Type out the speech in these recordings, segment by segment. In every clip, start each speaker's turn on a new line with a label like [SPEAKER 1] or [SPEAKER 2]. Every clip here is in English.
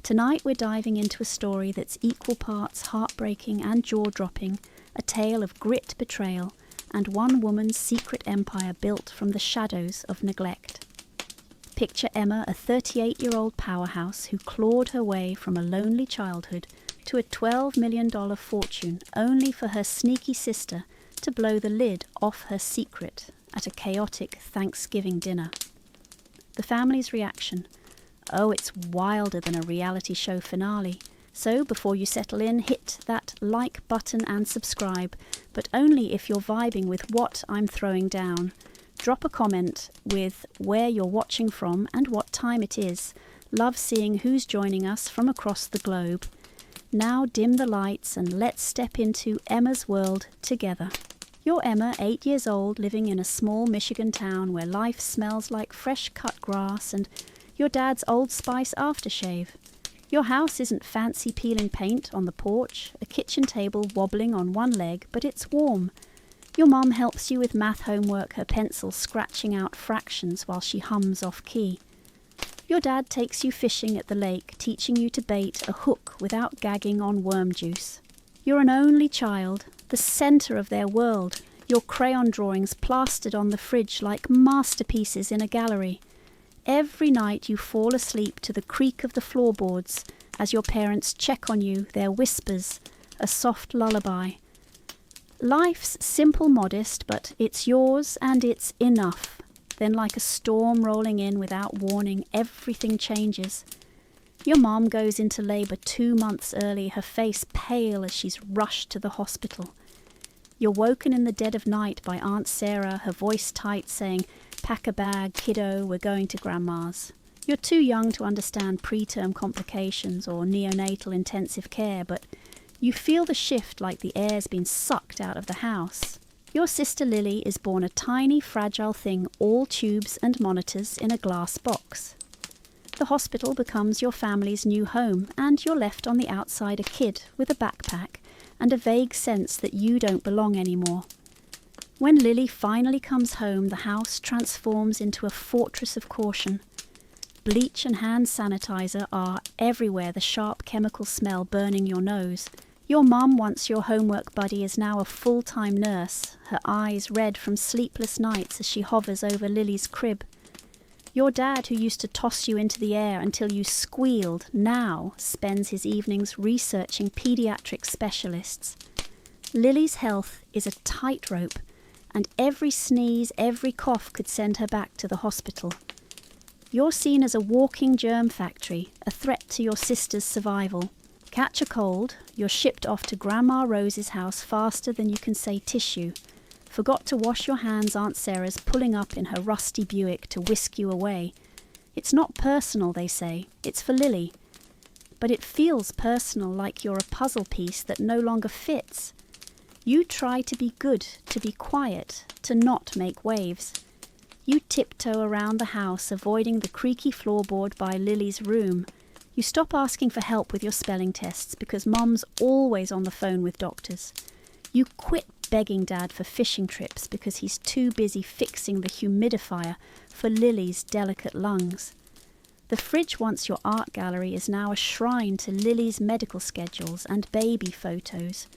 [SPEAKER 1] Tonight we're diving into a story that's equal parts heartbreaking and jaw-dropping, a tale of grit, betrayal, and one woman's secret empire built from the shadows of neglect. Picture Emma, a 38-year-old powerhouse who clawed her way from a lonely childhood to a $12 million fortune only for her sneaky sister to blow the lid off her secret at a chaotic Thanksgiving dinner. The family's reaction: oh, it's wilder than a reality show finale. So before you settle in, hit that like button and subscribe, but only if you're vibing with what I'm throwing down. Drop a comment with where you're watching from and what time it is. Love seeing who's joining us from across the globe. Now dim the lights and let's step into Emma's world together. You're Emma, 8 years old, living in a small Michigan town where life smells like fresh cut grass and your dad's Old Spice aftershave. Your house isn't fancy peeling paint on the porch, a kitchen table wobbling on one leg, but it's warm. Your mum helps you with math homework, her pencil scratching out fractions while she hums off key. Your dad takes you fishing at the lake, teaching you to bait a hook without gagging on worm juice. You're an only child, the centre of their world, your crayon drawings plastered on the fridge like masterpieces in a gallery. Every night you fall asleep to the creak of the floorboards as your parents check on you, their whispers, a soft lullaby. Life's simple, modest, but it's yours and it's enough. Then like a storm rolling in without warning, everything changes. Your mom goes into labour 2 months early, her face pale as she's rushed to the hospital. You're woken in the dead of night by Aunt Sarah, her voice tight, saying, "Pack a bag, kiddo, we're going to Grandma's." You're too young to understand preterm complications or neonatal intensive care, but you feel the shift like the air's been sucked out of the house. Your sister Lily is born a tiny, fragile thing, all tubes and monitors in a glass box. The hospital becomes your family's new home, and you're left on the outside a kid with a backpack and a vague sense that you don't belong anymore. When Lily finally comes home, the house transforms into a fortress of caution. Bleach and hand sanitizer are everywhere, the sharp chemical smell burning your nose. Your mum, once your homework buddy, is now a full-time nurse, her eyes red from sleepless nights as she hovers over Lily's crib. Your dad, who used to toss you into the air until you squealed, now spends his evenings researching pediatric specialists. Lily's health is a tightrope, and every sneeze, every cough could send her back to the hospital. You're seen as a walking germ factory, a threat to your sister's survival. Catch a cold, you're shipped off to Grandma Rose's house faster than you can say tissue. Forgot to wash your hands, Aunt Sarah's pulling up in her rusty Buick to whisk you away. It's not personal, they say, it's for Lily. But it feels personal, like you're a puzzle piece that no longer fits. You try to be good, to be quiet, to not make waves. You tiptoe around the house, avoiding the creaky floorboard by Lily's room. You stop asking for help with your spelling tests because Mum's always on the phone with doctors. You quit begging Dad for fishing trips because he's too busy fixing the humidifier for Lily's delicate lungs. The fridge once your art gallery is now a shrine to Lily's medical schedules and baby photos.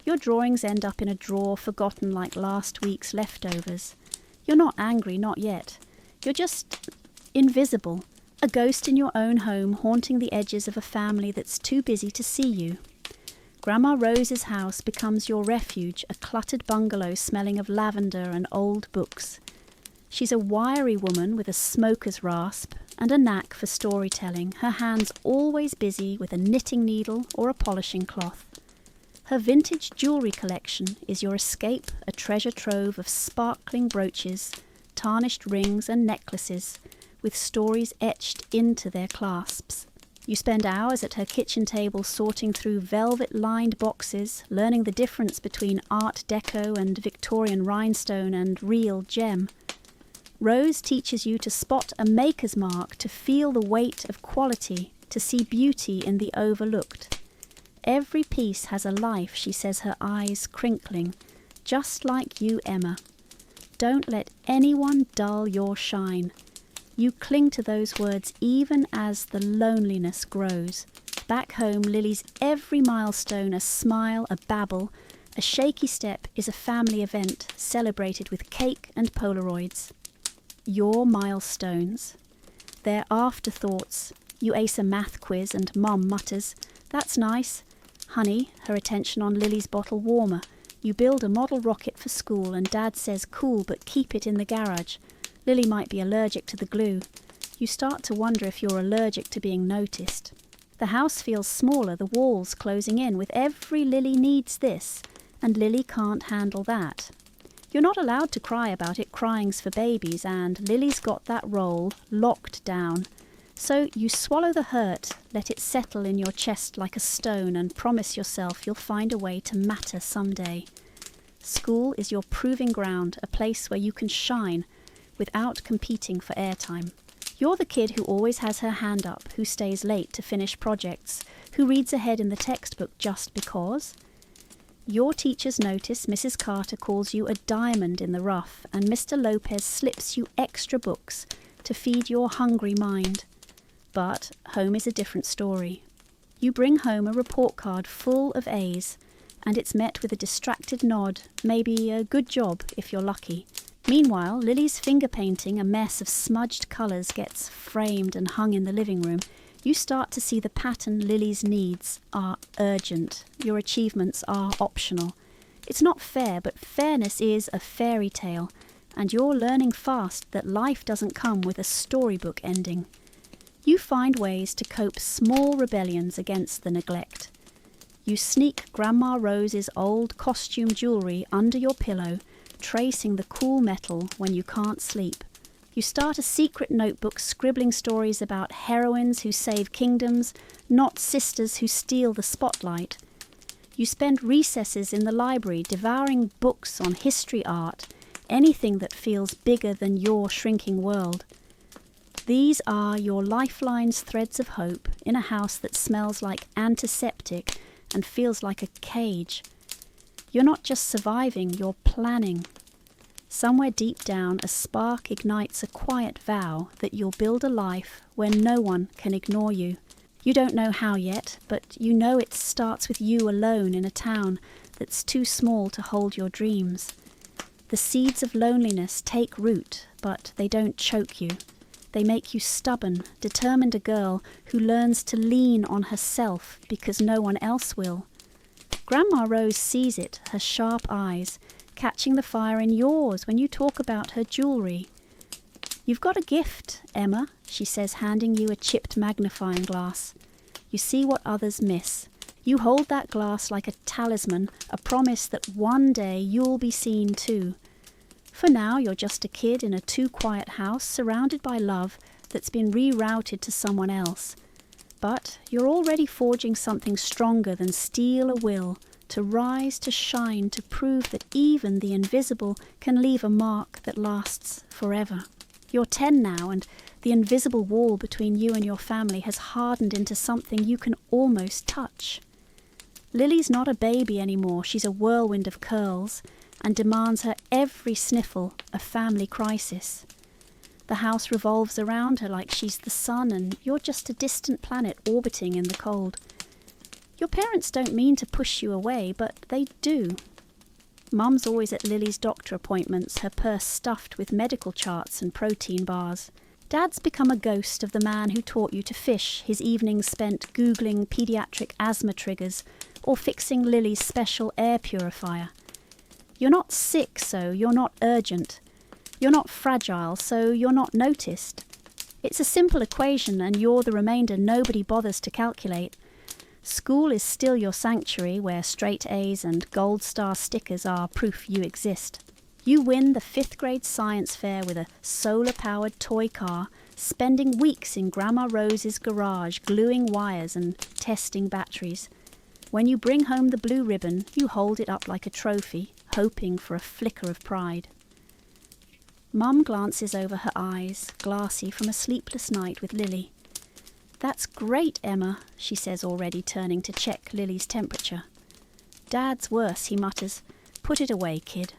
[SPEAKER 1] Your drawings end up in a drawer forgotten like last week's leftovers. You're not angry, not yet. You're just invisible, a ghost in your own home haunting the edges of a family that's too busy to see you. Grandma Rose's house becomes your refuge, a cluttered bungalow smelling of lavender and old books. She's a wiry woman with a smoker's rasp and a knack for storytelling, her hands always busy with a knitting needle or a polishing cloth. Her vintage jewellery collection is your escape, a treasure trove of sparkling brooches, tarnished rings and necklaces, with stories etched into their clasps. You spend hours at her kitchen table sorting through velvet-lined boxes, learning the difference between Art Deco and Victorian rhinestone and real gem. Rose teaches you to spot a maker's mark, to feel the weight of quality, to see beauty in the overlooked. Every piece has a life, she says, her eyes crinkling, just like you, Emma. Don't let anyone dull your shine. You cling to those words even as the loneliness grows. Back home, Lily's every milestone a smile, a babble. A shaky step is a family event celebrated with cake and Polaroids. Your milestones. They're afterthoughts. You ace a math quiz and Mum mutters, "That's nice." Honey, her attention on Lily's bottle warmer. You build a model rocket for school and Dad says, "Cool, but keep it in the garage." Lily might be allergic to the glue. You start to wonder if you're allergic to being noticed. The house feels smaller, the walls closing in with every Lily needs this, and Lily can't handle that. You're not allowed to cry about it, crying's for babies, and Lily's got that role locked down. So you swallow the hurt, let it settle in your chest like a stone, and promise yourself you'll find a way to matter someday. School is your proving ground, a place where you can shine without competing for airtime. You're the kid who always has her hand up, who stays late to finish projects, who reads ahead in the textbook just because. Your teachers notice Mrs. Carter calls you a diamond in the rough, and Mr. Lopez slips you extra books to feed your hungry mind. But home is a different story. You bring home a report card full of A's, and it's met with a distracted nod, maybe a good job if you're lucky. Meanwhile, Lily's finger painting, a mess of smudged colours, gets framed and hung in the living room. You start to see the pattern. Lily's needs are urgent. Your achievements are optional. It's not fair, but fairness is a fairy tale, and you're learning fast that life doesn't come with a storybook ending. You find ways to cope small rebellions against the neglect. You sneak Grandma Rose's old costume jewellery under your pillow, tracing the cool metal when you can't sleep. You start a secret notebook scribbling stories about heroines who save kingdoms, not sisters who steal the spotlight. You spend recesses in the library devouring books on history, art, anything that feels bigger than your shrinking world. These are your lifelines, threads of hope in a house that smells like antiseptic and feels like a cage. You're not just surviving, you're planning. Somewhere deep down, a spark ignites a quiet vow that you'll build a life where no one can ignore you. You don't know how yet, but you know it starts with you alone in a town that's too small to hold your dreams. The seeds of loneliness take root, but they don't choke you. They make you stubborn, determined, a girl who learns to lean on herself because no one else will. Grandma Rose sees it, her sharp eyes, catching the fire in yours when you talk about her jewellery. "You've got a gift, Emma," she says, handing you a chipped magnifying glass. You see what others miss. You hold that glass like a talisman, a promise that one day you'll be seen too. For now, you're just a kid in a too-quiet house, surrounded by love that's been rerouted to someone else. But you're already forging something stronger than steel, a will to rise, to shine, to prove that even the invisible can leave a mark that lasts forever. You're 10 now, and the invisible wall between you and your family has hardened into something you can almost touch. Lily's not a baby anymore. She's a whirlwind of curls, and demands her every sniffle a family crisis. The house revolves around her like she's the sun, and you're just a distant planet orbiting in the cold. Your parents don't mean to push you away, but they do. Mum's always at Lily's doctor appointments, her purse stuffed with medical charts and protein bars. Dad's become a ghost of the man who taught you to fish, his evenings spent Googling paediatric asthma triggers or fixing Lily's special air purifier. You're not sick, so you're not urgent. You're not fragile, so you're not noticed. It's a simple equation, and you're the remainder nobody bothers to calculate. School is still your sanctuary, where straight A's and gold star stickers are proof you exist. You win the 5th grade science fair with a solar-powered toy car, spending weeks in Grandma Rose's garage gluing wires and testing batteries. When you bring home the blue ribbon, you hold it up like a trophy, hoping for a flicker of pride. Mum glances over her eyes, glassy from a sleepless night with Lily. "That's great, Emma," she says, already turning to check Lily's temperature. "Dad's worse," he mutters. "Put it away, kid."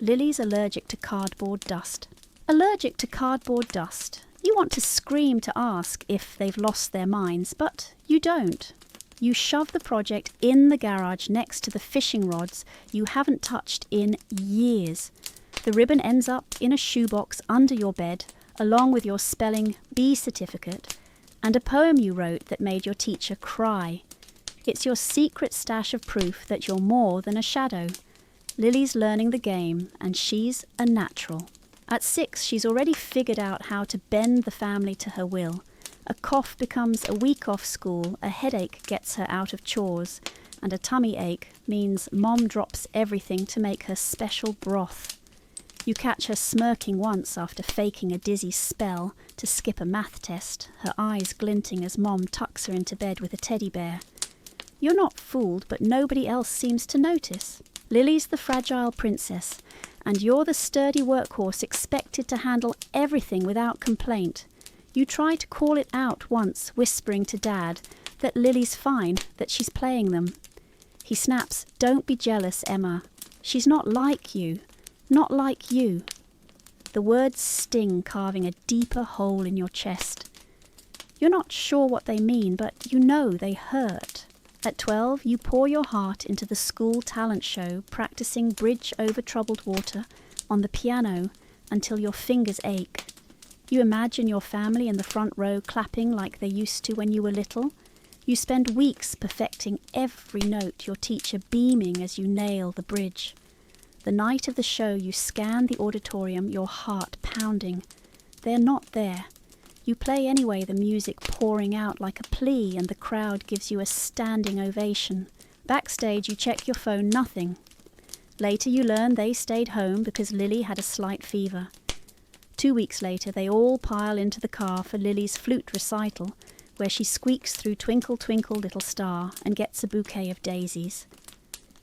[SPEAKER 1] Lily's allergic to cardboard dust. Allergic to cardboard dust. You want to scream to ask if they've lost their minds, but you don't. You shove the project in the garage next to the fishing rods you haven't touched in years. The ribbon ends up in a shoebox under your bed, along with your spelling bee certificate and a poem you wrote that made your teacher cry. It's your secret stash of proof that you're more than a shadow. Lily's learning the game, and she's a natural. At 6, she's already figured out how to bend the family to her will. A cough becomes a week off school, a headache gets her out of chores, and a tummy ache means Mom drops everything to make her special broth. You catch her smirking once after faking a dizzy spell to skip a math test, her eyes glinting as Mom tucks her into bed with a teddy bear. You're not fooled, but nobody else seems to notice. Lily's the fragile princess, and you're the sturdy workhorse expected to handle everything without complaint. You try to call it out once, whispering to Dad that Lily's fine, that she's playing them. He snaps, "Don't be jealous, Emma. She's not like you. Not like you." The words sting, carving a deeper hole in your chest. You're not sure what they mean, but you know they hurt. At 12, you pour your heart into the school talent show, practicing Bridge Over Troubled Water on the piano until your fingers ache. You imagine your family in the front row clapping like they used to when you were little. You spend weeks perfecting every note, your teacher beaming as you nail the bridge. The night of the show, you scan the auditorium, your heart pounding. They're not there. You play anyway, the music pouring out like a plea, and the crowd gives you a standing ovation. Backstage, you check your phone, nothing. Later, you learn they stayed home because Lily had a slight fever. 2 weeks later, they all pile into the car for Lily's flute recital, where she squeaks through Twinkle, Twinkle, Little Star and gets a bouquet of daisies.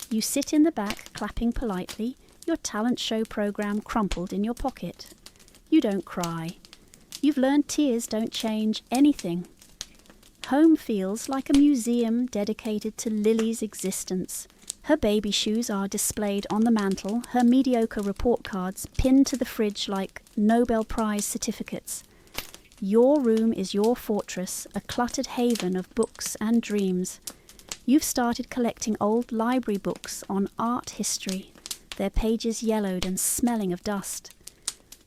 [SPEAKER 1] You sit in the back, clapping politely, your talent show program crumpled in your pocket. You don't cry. You've learned tears don't change anything. Home feels like a museum dedicated to Lily's existence. Her baby shoes are displayed on the mantel, her mediocre report cards pinned to the fridge like Nobel Prize certificates. Your room is your fortress, a cluttered haven of books and dreams. You've started collecting old library books on art history, their pages yellowed and smelling of dust.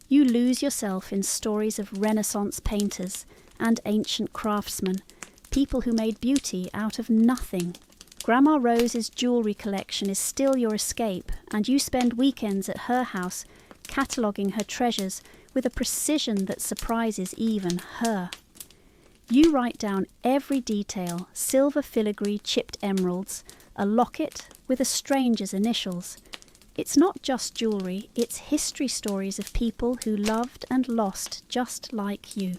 [SPEAKER 1] You lose yourself in stories of Renaissance painters and ancient craftsmen, people who made beauty out of nothing. Grandma Rose's jewellery collection is still your escape, and you spend weekends at her house cataloguing her treasures with a precision that surprises even her. You write down every detail, silver filigree chipped emeralds, a locket with a stranger's initials. It's not just jewellery, it's history stories of people who loved and lost just like you.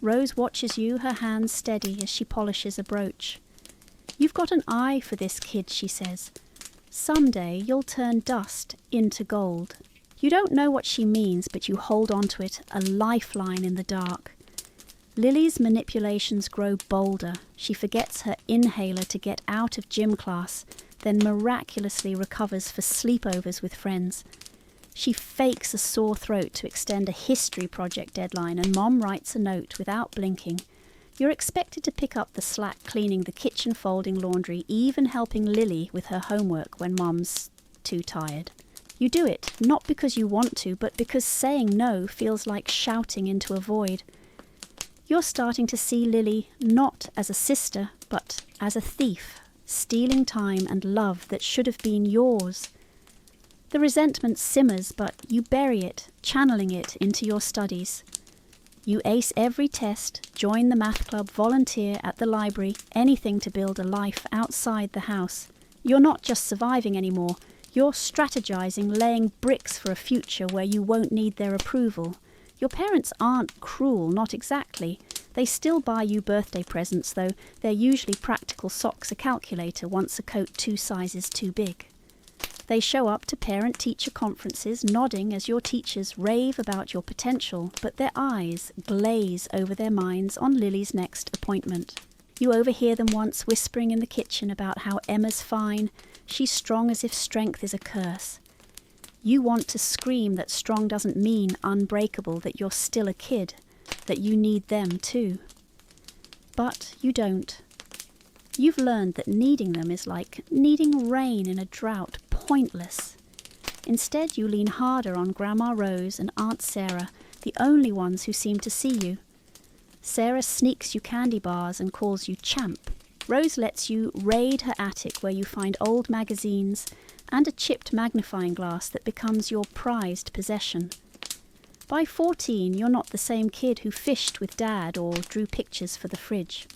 [SPEAKER 1] Rose watches you, her hands steady as she polishes a brooch. You've got an eye for this kid, she says. Someday you'll turn dust into gold. You don't know what she means, but you hold on to it, a lifeline in the dark. Lily's manipulations grow bolder. She forgets her inhaler to get out of gym class, then miraculously recovers for sleepovers with friends. She fakes a sore throat to extend a history project deadline, and Mom writes a note without blinking. You're expected to pick up the slack cleaning the kitchen, folding laundry, even helping Lily with her homework when Mom's too tired. You do it, not because you want to, but because saying no feels like shouting into a void. You're starting to see Lily not as a sister, but as a thief, stealing time and love that should have been yours. The resentment simmers, but you bury it, channeling it into your studies. You ace every test, join the math club, volunteer at the library, anything to build a life outside the house. You're not just surviving anymore, you're strategizing, laying bricks for a future where you won't need their approval. Your parents aren't cruel, not exactly. They still buy you birthday presents, though they're usually practical socks, a calculator, once a coat 2 sizes too big. They show up to parent-teacher conferences, nodding as your teachers rave about your potential, but their eyes glaze over their minds on Lily's next appointment. You overhear them once whispering in the kitchen about how Emma's fine, she's strong as if strength is a curse. You want to scream that strong doesn't mean unbreakable, that you're still a kid, that you need them too. But you don't. You've learned that needing them is like needing rain in a drought, pointless. Instead, you lean harder on Grandma Rose and Aunt Sarah, the only ones who seem to see you. Sarah sneaks you candy bars and calls you champ. Rose lets you raid her attic where you find old magazines and a chipped magnifying glass that becomes your prized possession. By 14, you're not the same kid who fished with Dad or drew pictures for the fridge.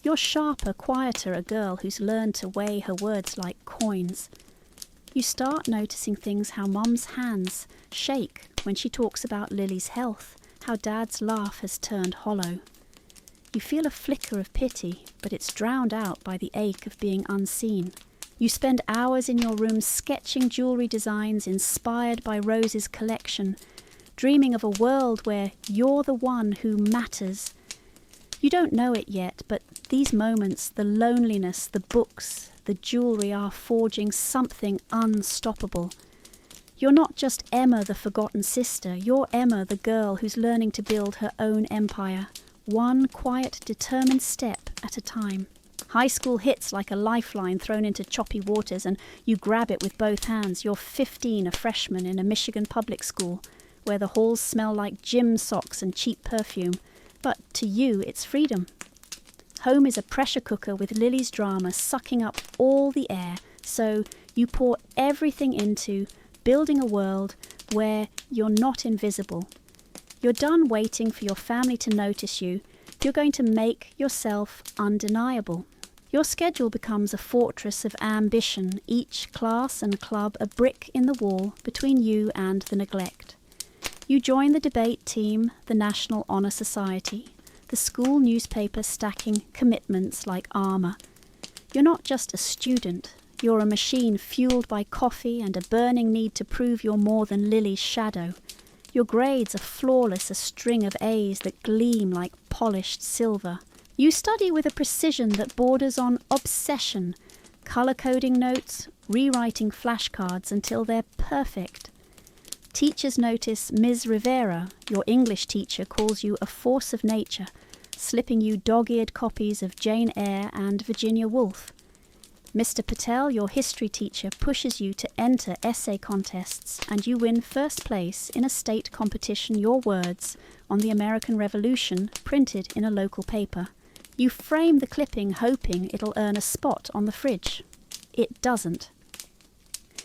[SPEAKER 1] You're sharper, quieter, a girl who's learned to weigh her words like coins. You start noticing things, how Mum's hands shake when she talks about Lily's health, how Dad's laugh has turned hollow. You feel a flicker of pity, but it's drowned out by the ache of being unseen. You spend hours in your room sketching jewellery designs inspired by Rose's collection, dreaming of a world where you're the one who matters. You don't know it yet, but these moments, the loneliness, the books, the jewellery are forging something unstoppable. You're not just Emma, the forgotten sister. You're Emma, the girl who's learning to build her own empire, one quiet, determined step at a time. High school hits like a lifeline thrown into choppy waters, and you grab it with both hands. You're 15, a freshman in a Michigan public school, where the halls smell like gym socks and cheap perfume. But to you, it's freedom. Home is a pressure cooker with Lily's drama sucking up all the air, so you pour everything into building a world where you're not invisible. You're done waiting for your family to notice you. You're going to make yourself undeniable. Your schedule becomes a fortress of ambition, each class and club a brick in the wall between you and the neglect. You join the debate team, the National Honor Society, the school newspaper stacking commitments like armour. You're not just a student, you're a machine fueled by coffee and a burning need to prove you're more than Lily's shadow. Your grades are flawless, a string of A's that gleam like polished silver. You study with a precision that borders on obsession, colour-coding notes, rewriting flashcards until they're perfect. Teachers notice Ms. Rivera, your English teacher, calls you a force of nature, slipping you dog-eared copies of Jane Eyre and Virginia Woolf. Mr. Patel, your history teacher, pushes you to enter essay contests, and you win first place in a state competition, your words on the American Revolution printed in a local paper. You frame the clipping hoping it'll earn a spot on the fridge. It doesn't.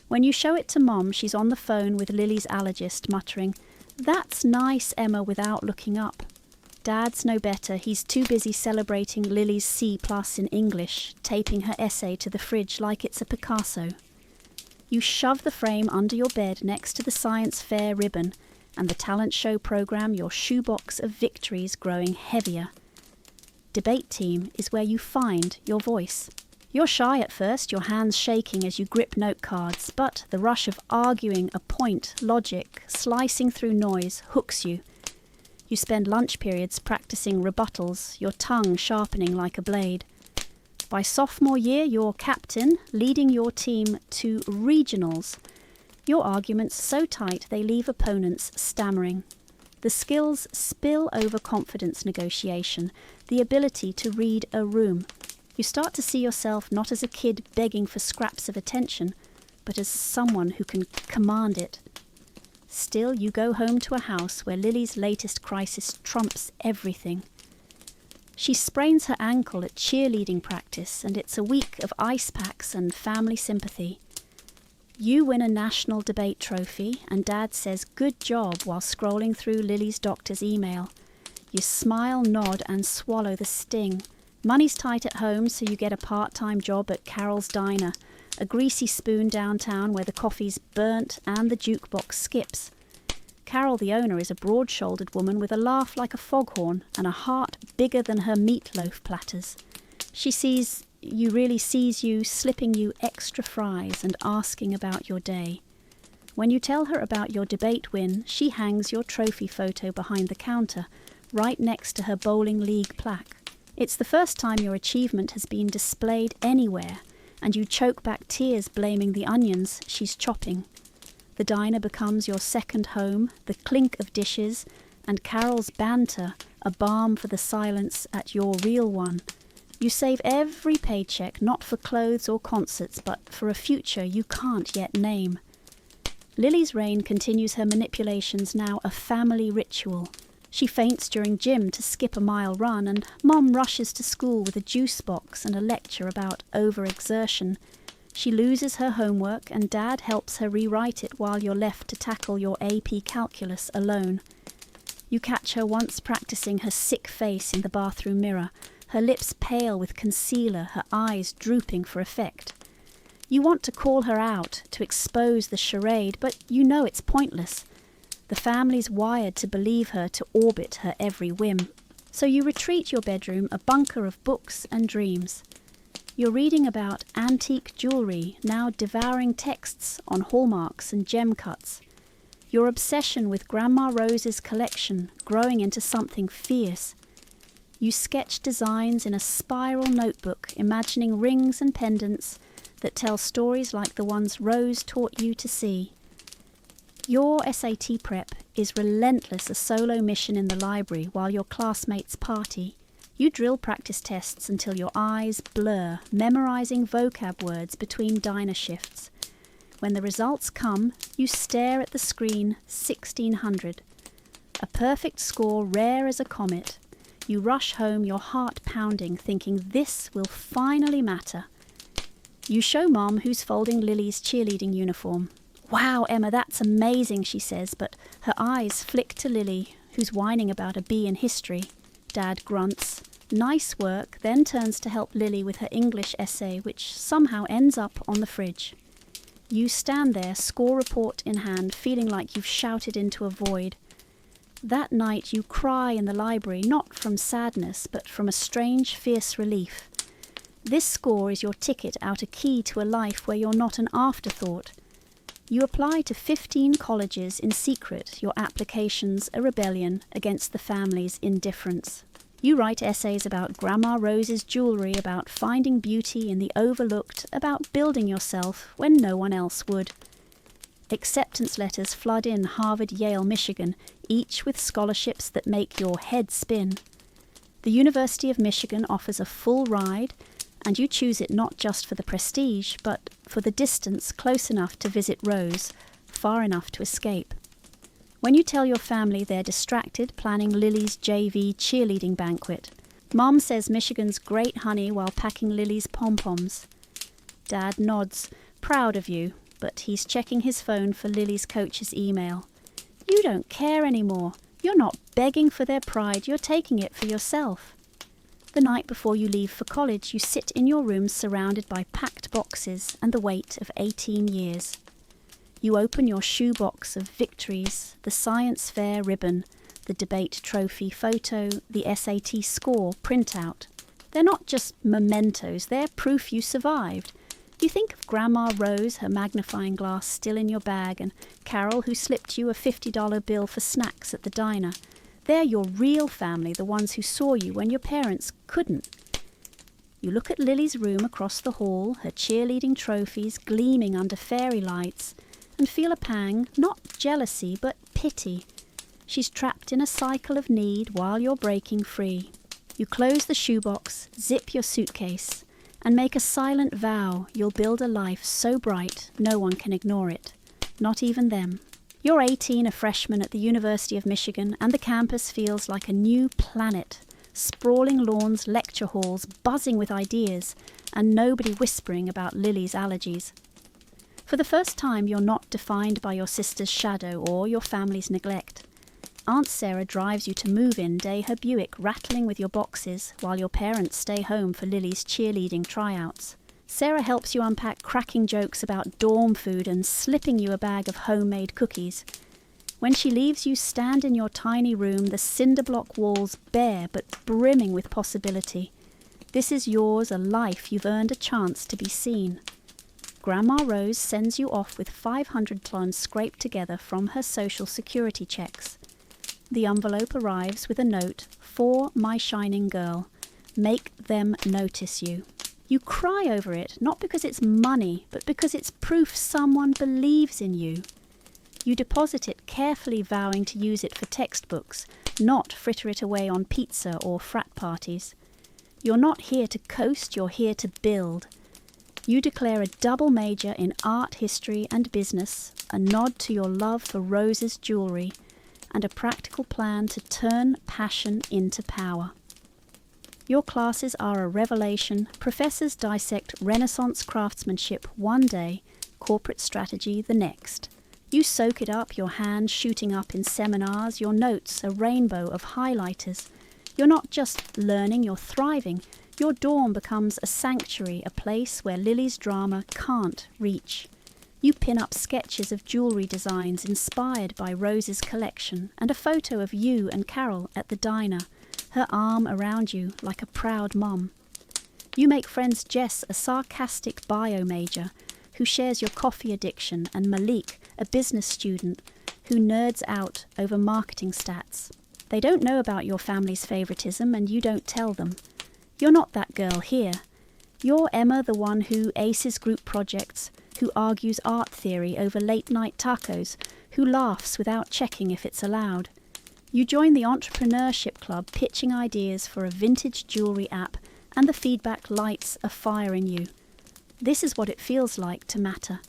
[SPEAKER 1] When you show it to Mom, she's on the phone with Lily's allergist, muttering, "That's nice, Emma," without looking up. Dad's no better. He's too busy celebrating Lily's C+ in English, taping her essay to the fridge like it's a Picasso. You shove the frame under your bed next to the science fair ribbon and the talent show program, your shoebox of victories growing heavier. Debate team is where you find your voice. You're shy at first, your hands shaking as you grip note cards, but the rush of arguing a point, logic, slicing through noise hooks you. You spend lunch periods practicing rebuttals, your tongue sharpening like a blade. By sophomore year, you're captain, leading your team to regionals. Your arguments so tight they leave opponents stammering. The skills spill over confidence negotiation, the ability to read a room. You start to see yourself not as a kid begging for scraps of attention, but as someone who can command it. Still, you go home to a house where Lily's latest crisis trumps everything. She sprains her ankle at cheerleading practice, and it's a week of ice packs and family sympathy. You win a national debate trophy, and Dad says good job while scrolling through Lily's doctor's email. You smile, nod, and swallow the sting. Money's tight at home, so you get a part-time job at Carol's Diner, a greasy spoon downtown where the coffee's burnt and the jukebox skips. Carol, the owner, is a broad-shouldered woman with a laugh like a foghorn and a heart bigger than her meatloaf platters. She really sees you, slipping you extra fries and asking about your day. When you tell her about your debate win, she hangs your trophy photo behind the counter, right next to her bowling league plaque. It's the first time your achievement has been displayed anywhere, and you choke back tears blaming the onions she's chopping. The diner becomes your second home, the clink of dishes, and Carol's banter, a balm for the silence at your real one. You save every paycheck, not for clothes or concerts, but for a future you can't yet name. Lily's reign continues her manipulations, now a family ritual. She faints during gym to skip a mile run, and Mom rushes to school with a juice box and a lecture about overexertion. She loses her homework, and Dad helps her rewrite it while you're left to tackle your AP calculus alone. You catch her once practicing her sick face in the bathroom mirror, her lips pale with concealer, her eyes drooping for effect. You want to call her out, to expose the charade, but you know it's pointless. The family's wired to believe her, to orbit her every whim. So you retreat your bedroom, a bunker of books and dreams. You're reading about antique jewellery, now devouring texts on hallmarks and gem cuts. Your obsession with Grandma Rose's collection growing into something fierce. You sketch designs in a spiral notebook, imagining rings and pendants that tell stories like the ones Rose taught you to see. Your SAT prep is relentless, a solo mission in the library while your classmates party. You drill practice tests until your eyes blur, memorizing vocab words between diner shifts. When the results come, you stare at the screen 1600. A perfect score rare as a comet. You rush home, your heart pounding, thinking this will finally matter. You show Mom who's folding Lily's cheerleading uniform. "Wow, Emma, that's amazing," she says, but her eyes flick to Lily, who's whining about a B in history. Dad grunts. "Nice work," then turns to help Lily with her English essay, which somehow ends up on the fridge. You stand there, score report in hand, feeling like you've shouted into a void. That night you cry in the library, not from sadness, but from a strange, fierce relief. This score is your ticket out, a key to a life where you're not an afterthought. You apply to 15 colleges in secret, your applications a rebellion against the family's indifference. You write essays about Grandma Rose's jewellery, about finding beauty in the overlooked, about building yourself when no one else would. Acceptance letters flood in Harvard, Yale, Michigan, each with scholarships that make your head spin. The University of Michigan offers a full ride, and you choose it not just for the prestige, but for the distance, close enough to visit Rose, far enough to escape. When you tell your family, they're distracted planning Lily's JV cheerleading banquet. Mom says Michigan's great honey while packing Lily's pom-poms. Dad nods, proud of you, but he's checking his phone for Lily's coach's email. You don't care anymore. You're not begging for their pride, you're taking it for yourself. The night before you leave for college, you sit in your room surrounded by packed boxes and the weight of 18 years. You open your shoebox of victories, the science fair ribbon, the debate trophy photo, the SAT score printout. They're not just mementos, they're proof you survived. You think of Grandma Rose, her magnifying glass still in your bag, and Carol, who slipped you a $50 bill for snacks at the diner. They're your real family, the ones who saw you when your parents couldn't. You look at Lily's room across the hall, her cheerleading trophies gleaming under fairy lights, and feel a pang, not jealousy, but pity. She's trapped in a cycle of need while you're breaking free. You close the shoebox, zip your suitcase, and make a silent vow you'll build a life so bright no one can ignore it, not even them. You're 18, a freshman at the University of Michigan, and the campus feels like a new planet. Sprawling lawns, lecture halls, buzzing with ideas, and nobody whispering about Lily's allergies. For the first time, you're not defined by your sister's shadow or your family's neglect. Aunt Sarah drives you to move-in day, her Buick rattling with your boxes, while your parents stay home for Lily's cheerleading tryouts. Sarah helps you unpack cracking jokes about dorm food and slipping you a bag of homemade cookies. When she leaves, you stand in your tiny room, the cinder block walls bare but brimming with possibility. This is yours, a life you've earned a chance to be seen. Grandma Rose sends you off with $500 scraped together from her social security checks. The envelope arrives with a note, "For my shining girl. Make them notice you." You cry over it, not because it's money, but because it's proof someone believes in you. You deposit it, carefully vowing to use it for textbooks, not fritter it away on pizza or frat parties. You're not here to coast, you're here to build. You declare a double major in art, history and business, a nod to your love for Rose's jewellery, and a practical plan to turn passion into power. Your classes are a revelation. Professors dissect Renaissance craftsmanship one day, corporate strategy the next. You soak it up, your hands shooting up in seminars, your notes a rainbow of highlighters. You're not just learning, you're thriving. Your dorm becomes a sanctuary, a place where Lily's drama can't reach. You pin up sketches of jewellery designs inspired by Rose's collection and a photo of you and Carol at the diner, her arm around you like a proud mum. You make friends Jess, a sarcastic bio major, who shares your coffee addiction, and Malik, a business student who nerds out over marketing stats. They don't know about your family's favouritism and you don't tell them. You're not that girl here. You're Emma, the one who aces group projects, who argues art theory over late-night tacos, who laughs without checking if it's allowed. You join the entrepreneurship club, pitching ideas for a vintage jewellery app, and the feedback lights a fire in you. This is what it feels like to matter.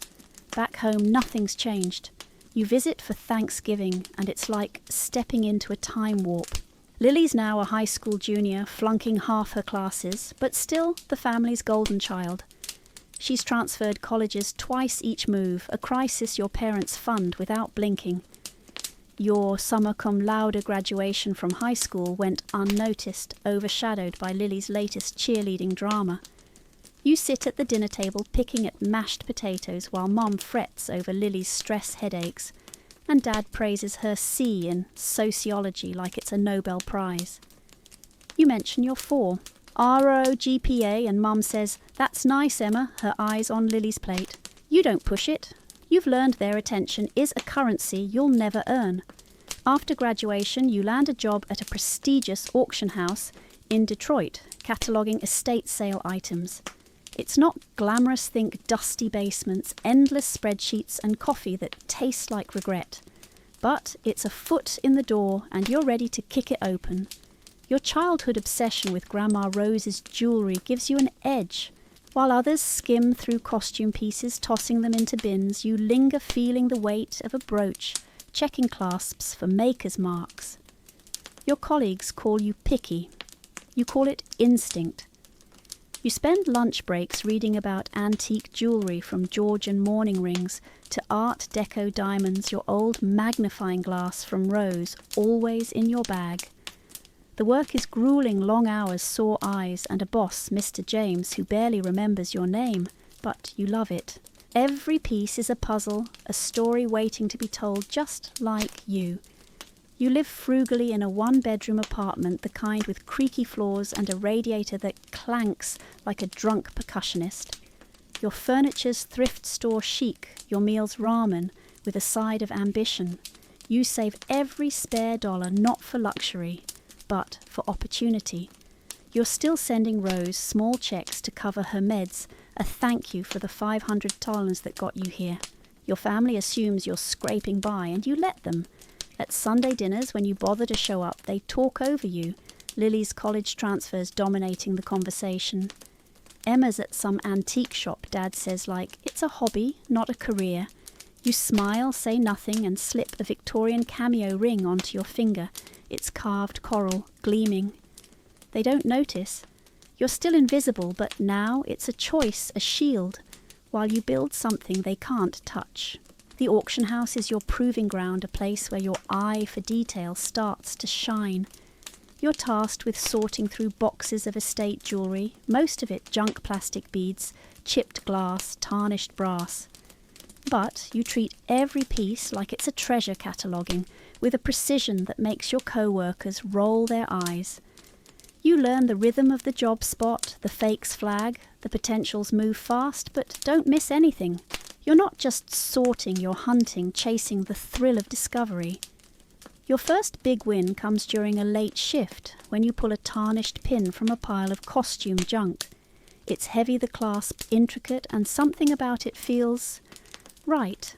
[SPEAKER 1] Back home, nothing's changed. You visit for Thanksgiving, and it's like stepping into a time warp. Lily's now a high school junior, flunking half her classes, but still the family's golden child. She's transferred colleges twice each move, a crisis your parents fund without blinking. Your summa cum laude graduation from high school went unnoticed, overshadowed by Lily's latest cheerleading drama. You sit at the dinner table picking at mashed potatoes while Mom frets over Lily's stress headaches, and Dad praises her C in sociology like it's a Nobel Prize. You mention your 4, RO GPA, and Mum says, "That's nice, Emma," her eyes on Lily's plate. You don't push it. You've learned their attention is a currency you'll never earn. After graduation, you land a job at a prestigious auction house in Detroit, cataloguing estate sale items. It's not glamorous, think dusty basements, endless spreadsheets and coffee that tastes like regret. But it's a foot in the door and you're ready to kick it open. Your childhood obsession with Grandma Rose's jewellery gives you an edge. While others skim through costume pieces, tossing them into bins, you linger feeling the weight of a brooch, checking clasps for maker's marks. Your colleagues call you picky. You call it instinct. You spend lunch breaks reading about antique jewellery from Georgian mourning rings to Art Deco diamonds, your old magnifying glass from Rose, always in your bag. The work is grueling, long hours, sore eyes, and a boss, Mr. James, who barely remembers your name, but you love it. Every piece is a puzzle, a story waiting to be told just like you. You live frugally in a one-bedroom apartment, the kind with creaky floors and a radiator that clanks like a drunk percussionist. Your furniture's thrift store chic, your meals ramen with a side of ambition. You save every spare dollar not for luxury, but for opportunity. You're still sending Rose small checks to cover her meds, a thank you for the $500 that got you here. Your family assumes you're scraping by, and you let them. At Sunday dinners, when you bother to show up, they talk over you, Lily's college transfers dominating the conversation. Emma's at some antique shop, Dad says, like, it's a hobby, not a career. You smile, say nothing, and slip a Victorian cameo ring onto your finger, its carved coral, gleaming. They don't notice. You're still invisible, but now it's a choice, a shield, while you build something they can't touch. The auction house is your proving ground, a place where your eye for detail starts to shine. You're tasked with sorting through boxes of estate jewellery, most of it junk plastic beads, chipped glass, tarnished brass. But you treat every piece like it's a treasure cataloguing, with a precision that makes your co-workers roll their eyes. You learn the rhythm of the job spot, the fakes flag, the potentials move fast, but don't miss anything. You're not just sorting, you're hunting, chasing the thrill of discovery. Your first big win comes during a late shift, when you pull a tarnished pin from a pile of costume junk. It's heavy, the clasp, intricate, and something about it feels right.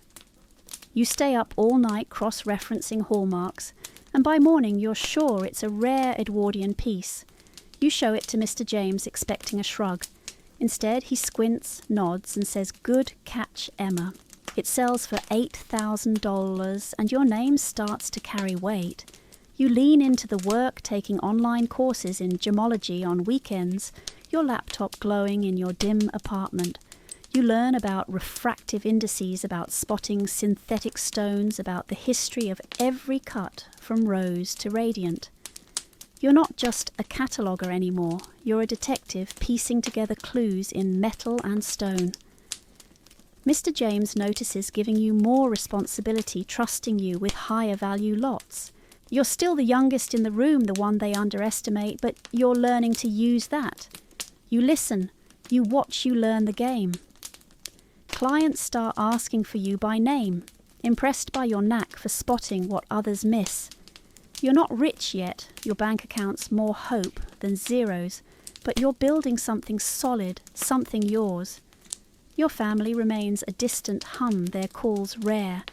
[SPEAKER 1] You stay up all night cross-referencing hallmarks, and by morning you're sure it's a rare Edwardian piece. You show it to Mr. James, expecting a shrug. Instead, he squints, nods, and says, "Good catch, Emma." It sells for $8,000, and your name starts to carry weight. You lean into the work, taking online courses in gemology on weekends, your laptop glowing in your dim apartment. You learn about refractive indices, about spotting synthetic stones, about the history of every cut from rose to radiant. You're not just a cataloguer anymore, you're a detective piecing together clues in metal and stone. Mr. James notices giving you more responsibility, trusting you with higher value lots. You're still the youngest in the room, the one they underestimate, but you're learning to use that. You listen, you watch, you learn the game. Clients start asking for you by name, impressed by your knack for spotting what others miss. You're not rich yet, your bank account's more hope than zeros, but you're building something solid, something yours. Your family remains a distant hum, their calls rare,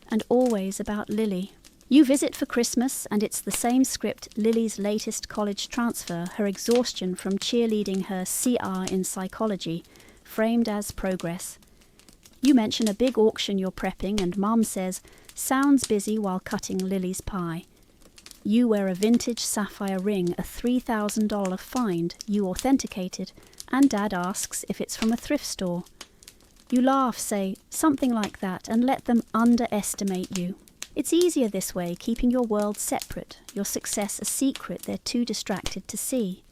[SPEAKER 1] and always about Lily. You visit for Christmas, and it's the same script: Lily's latest college transfer, her exhaustion from cheerleading her CR in psychology, framed as progress. You mention a big auction you're prepping, and Mum says, "Sounds busy," while cutting Lily's pie. You wear a vintage sapphire ring, a $3,000 find you authenticated, and Dad asks if it's from a thrift store. You laugh, say something like that, and let them underestimate you. It's easier this way, keeping your world separate, your success a secret they're too distracted to see.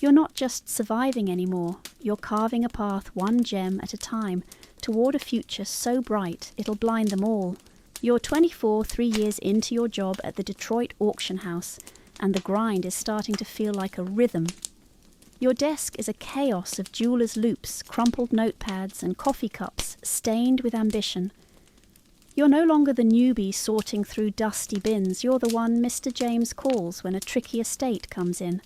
[SPEAKER 1] You're not just surviving anymore, you're carving a path one gem at a time toward a future so bright it'll blind them all. You're 24, 3 years into your job at the Detroit auction house, and the grind is starting to feel like a rhythm. Your desk is a chaos of jeweler's loupes, crumpled notepads, and coffee cups stained with ambition. You're no longer the newbie sorting through dusty bins, you're the one Mr. James calls when a tricky estate comes in.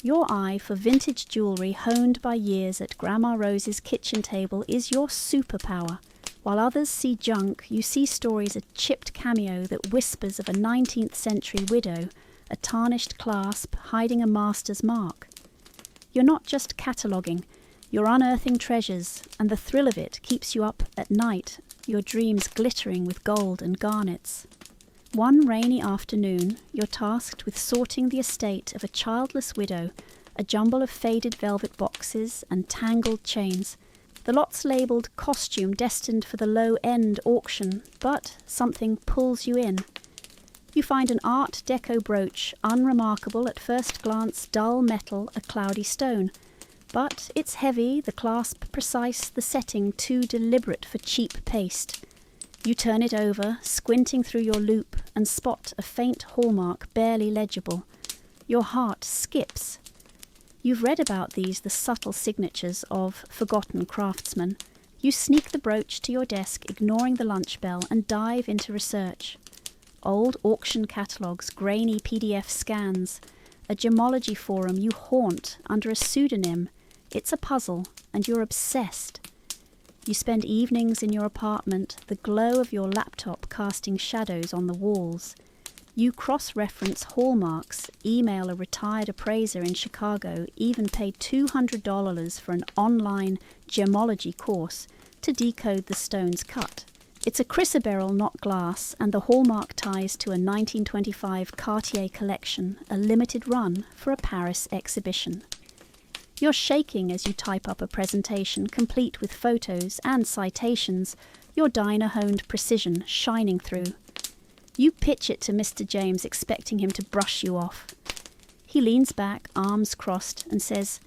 [SPEAKER 1] Your eye for vintage jewellery honed by years at Grandma Rose's kitchen table is your superpower. While others see junk, you see stories, a chipped cameo that whispers of a 19th century widow, a tarnished clasp hiding a master's mark. You're not just cataloguing, you're unearthing treasures, and the thrill of it keeps you up at night, your dreams glittering with gold and garnets. One rainy afternoon, you're tasked with sorting the estate of a childless widow, a jumble of faded velvet boxes and tangled chains. The lot's labelled costume destined for the low-end auction, but something pulls you in. You find an Art Deco brooch, unremarkable at first glance, dull metal, a cloudy stone. But it's heavy, the clasp precise, the setting too deliberate for cheap paste. You turn it over, squinting through your loupe, and spot a faint hallmark barely legible. Your heart skips. You've read about these, the subtle signatures of forgotten craftsmen. You sneak the brooch to your desk, ignoring the lunch bell, and dive into research. Old auction catalogues, grainy PDF scans, a gemology forum you haunt under a pseudonym. It's a puzzle, and you're obsessed. You spend evenings in your apartment, the glow of your laptop casting shadows on the walls. You cross-reference hallmarks, email a retired appraiser in Chicago, even pay $200 for an online gemology course to decode the stones cut. It's a chrysoberyl, not glass, and the hallmark ties to a 1925 Cartier collection, a limited run for a Paris exhibition. You're shaking as you type up a presentation, complete with photos and citations, your diner-honed precision shining through. You pitch it to Mr. James, expecting him to brush you off. He leans back, arms crossed, and says,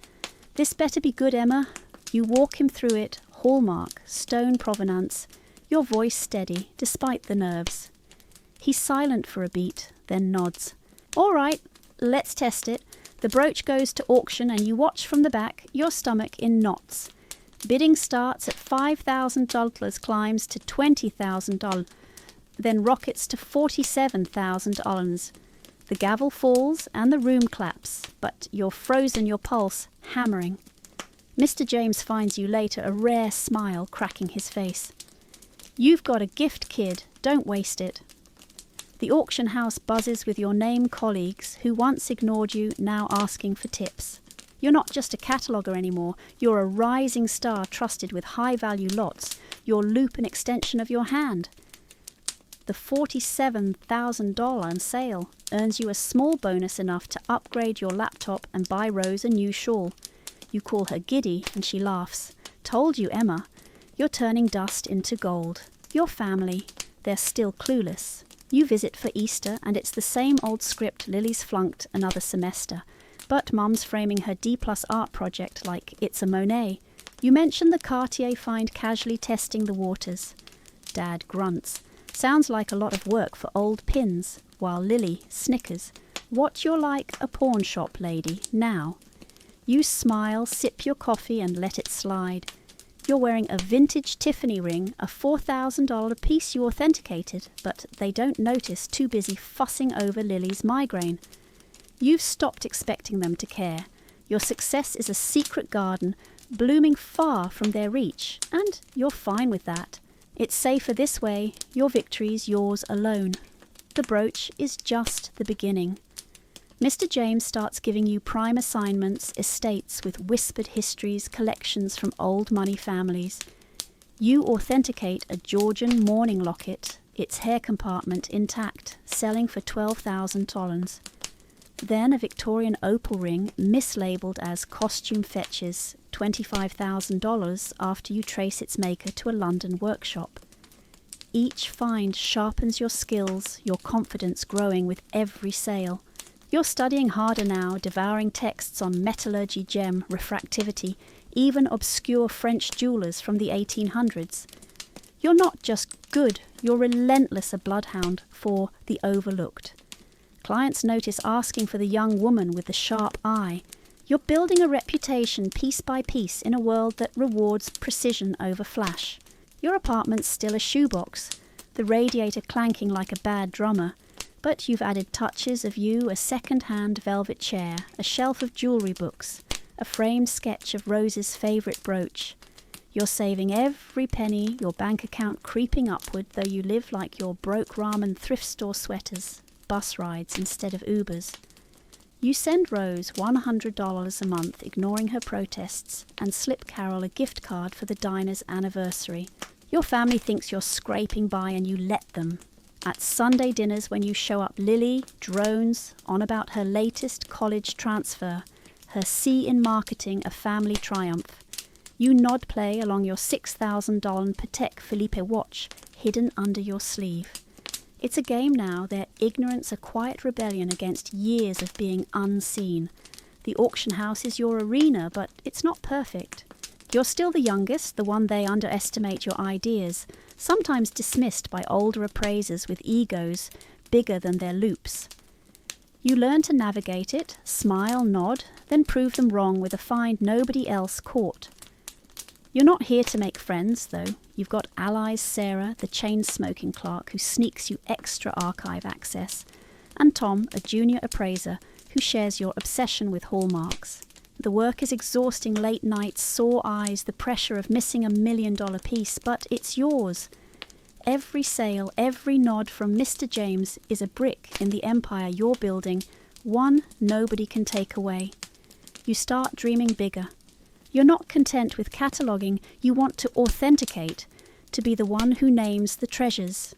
[SPEAKER 1] "This better be good, Emma." You walk him through it, hallmark, stone provenance, your voice steady, despite the nerves. He's silent for a beat, then nods. "All right, let's test it." The brooch goes to auction and you watch from the back, your stomach in knots. Bidding starts at $5,000, climbs to $20,000, then rockets to $47,000. The gavel falls and the room claps, but you're frozen, your pulse hammering. Mr. James finds you later, a rare smile cracking his face. You've got a gift, kid. Don't waste it. The auction house buzzes with your name colleagues who once ignored you, now asking for tips. You're not just a cataloguer anymore. You're a rising star trusted with high-value lots. Your loop an extension of your hand. The $47,000 on sale earns you a small bonus enough to upgrade your laptop and buy Rose a new shawl. You call her Giddy and she laughs. Told you, Emma. You're turning dust into gold. Your family, they're still clueless. You visit for Easter and it's the same old script Lily's flunked another semester. But Mum's framing her D+ art project like it's a Monet. You mention the Cartier find casually testing the waters. Dad grunts. Sounds like a lot of work for old pins, while Lily snickers. What you're like a pawn shop lady now. You smile, sip your coffee and let it slide. You're wearing a vintage Tiffany ring, a $4,000 piece you authenticated, but they don't notice, too busy fussing over Lily's migraine. You've stopped expecting them to care. Your success is a secret garden, blooming far from their reach, and you're fine with that. It's safer this way, your victory's yours alone. The brooch is just the beginning. Mr. James starts giving you prime assignments, estates with whispered histories, collections from old money families. You authenticate a Georgian mourning locket, its hair compartment intact, selling for $12,000. Then a Victorian opal ring, mislabeled as costume fetches, $25,000 after you trace its maker to a London workshop. Each find sharpens your skills, your confidence growing with every sale. You're studying harder now, devouring texts on metallurgy, gem, refractivity, even obscure French jewellers from the 1800s. You're not just good, you're relentless a bloodhound for the overlooked. Clients notice asking for the young woman with the sharp eye. You're building a reputation piece by piece in a world that rewards precision over flash. Your apartment's still a shoebox, the radiator clanking like a bad drummer, but you've added touches of you, a second-hand velvet chair, a shelf of jewellery books, a framed sketch of Rose's favourite brooch. You're saving every penny, your bank account creeping upward, though you live like your broke ramen thrift store sweaters, bus rides instead of Ubers. You send Rose $100 a month, ignoring her protests, and slip Carol a gift card for the diner's anniversary. Your family thinks you're scraping by and you let them. At Sunday dinners when you show up, Lily drones on about her latest college transfer, her C in marketing a family triumph. You nod play along your $6,000 Patek Philippe watch hidden under your sleeve. It's a game now, their ignorance a quiet rebellion against years of being unseen. The auction house is your arena, but it's not perfect. You're still the youngest, the one they underestimate your ideas, sometimes dismissed by older appraisers with egos bigger than their loops. You learn to navigate it, smile, nod, then prove them wrong with a find nobody else caught. You're not here to make friends, though. You've got allies Sarah, the chain-smoking clerk who sneaks you extra archive access, and Tom, a junior appraiser who shares your obsession with hallmarks. The work is exhausting, late nights, sore eyes, the pressure of missing $1 million piece, but it's yours. Every sale, every nod from Mr. James is a brick in the empire you're building, one nobody can take away. You start dreaming bigger. You're not content with cataloguing, you want to authenticate, to be the one who names the treasures.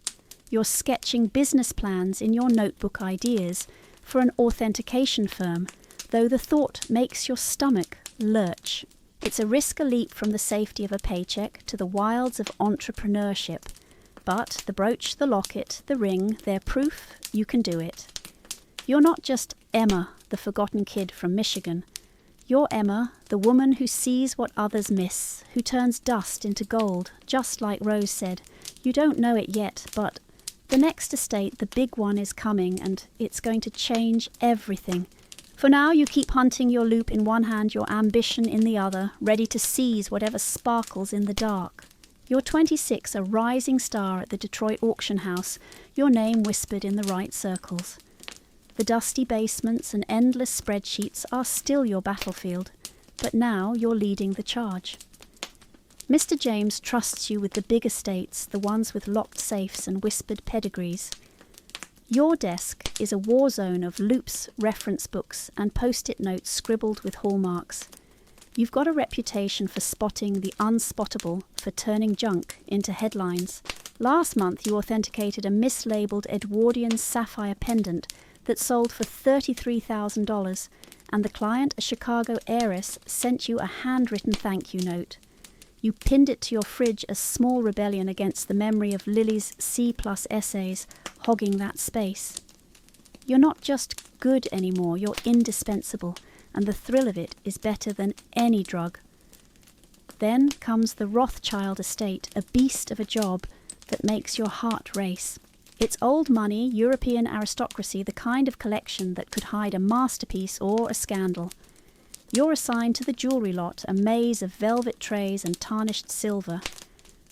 [SPEAKER 1] You're sketching business plans in your notebook ideas for an authentication firm, though the thought makes your stomach lurch. It's a risk a leap from the safety of a paycheck to the wilds of entrepreneurship. But the brooch, the locket, the ring, they're proof you can do it. You're not just Emma, the forgotten kid from Michigan. You're Emma, the woman who sees what others miss, who turns dust into gold, just like Rose said. You don't know it yet, but the next estate, the big one, is coming, and it's going to change everything. For now, you keep hunting your loop in one hand, your ambition in the other, ready to seize whatever sparkles in the dark. You're 26, a rising star at the Detroit auction house, your name whispered in the right circles. The dusty basements and endless spreadsheets are still your battlefield, but now you're leading the charge. Mr. James trusts you with the big estates, the ones with locked safes and whispered pedigrees. Your desk is a war zone of loupes, reference books, and post-it notes scribbled with hallmarks. You've got a reputation for spotting the unspottable, for turning junk into headlines. Last month you authenticated a mislabeled Edwardian sapphire pendant that sold for $33,000, and the client, a Chicago heiress, sent you a handwritten thank you note. You pinned it to your fridge as small rebellion against the memory of Lily's C+ essays hogging that space. You're not just good anymore, you're indispensable, and the thrill of it is better than any drug. Then comes the Rothschild estate, a beast of a job that makes your heart race. It's old money, European aristocracy, the kind of collection that could hide a masterpiece or a scandal. You're assigned to the jewellery lot, a maze of velvet trays and tarnished silver.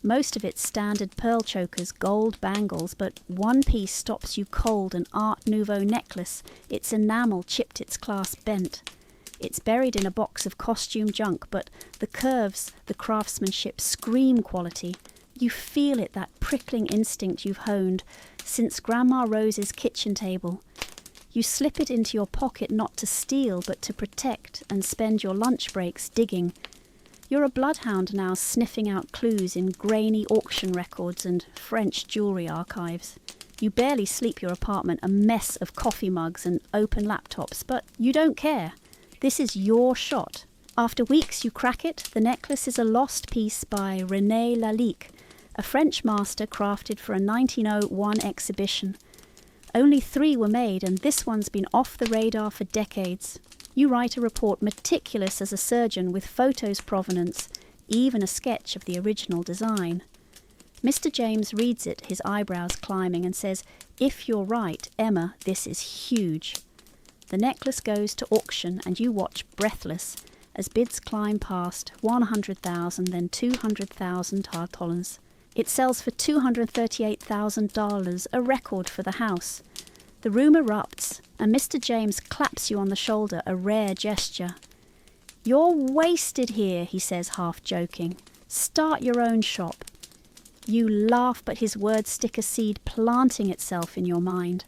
[SPEAKER 1] Most of it's standard pearl chokers, gold bangles, but one piece stops you cold, an Art Nouveau necklace, its enamel chipped, its clasp bent. It's buried in a box of costume junk, but the curves, the craftsmanship scream quality. You feel it, that prickling instinct you've honed since Grandma Rose's kitchen table. You slip it into your pocket not to steal, but to protect, and spend your lunch breaks digging. You're a bloodhound now, sniffing out clues in grainy auction records and French jewellery archives. You barely sleep your apartment, a mess of coffee mugs and open laptops, but you don't care. This is your shot. After weeks you crack it. The necklace is a lost piece by René Lalique, a French master crafted for a 1901 exhibition. Only 3 were made, and this one's been off the radar for decades. You write a report meticulous as a surgeon with photos provenance, even a sketch of the original design. Mr. James reads it, his eyebrows climbing, and says, "If you're right, Emma, this is huge." The necklace goes to auction, and you watch breathless as bids climb past 100,000, then 200,000 $. It sells for $238,000, a record for the house. The room erupts, and Mr. James claps you on the shoulder, a rare gesture. "You're wasted here," he says, half joking. "Start your own shop." You laugh, but his words stick a seed planting itself in your mind.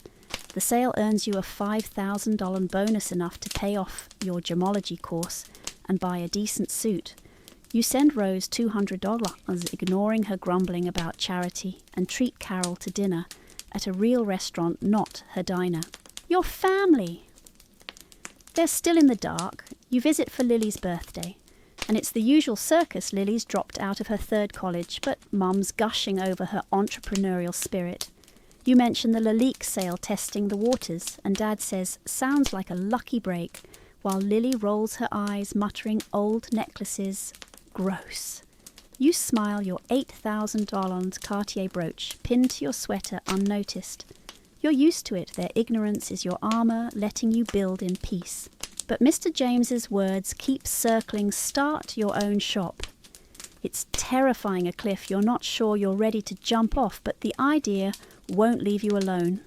[SPEAKER 1] The sale earns you a $5,000 bonus, enough to pay off your gemology course and buy a decent suit. You send Rose $200, ignoring her grumbling about charity, and treat Carol to dinner at a real restaurant, not her diner. Your family! They're still in the dark. You visit for Lily's birthday, and it's the usual circus. Lily's dropped out of her 3rd college, but Mum's gushing over her entrepreneurial spirit. You mention the Lalique sale testing the waters, and Dad says, "Sounds like a lucky break," while Lily rolls her eyes, muttering old necklaces. Gross. You smile, your $8,000 Cartier brooch pinned to your sweater unnoticed. You're used to it. Their ignorance is your armour, letting you build in peace. But Mr. James's words keep circling, "Start your own shop." It's terrifying, a cliff you're not sure you're ready to jump off, but the idea won't leave you alone.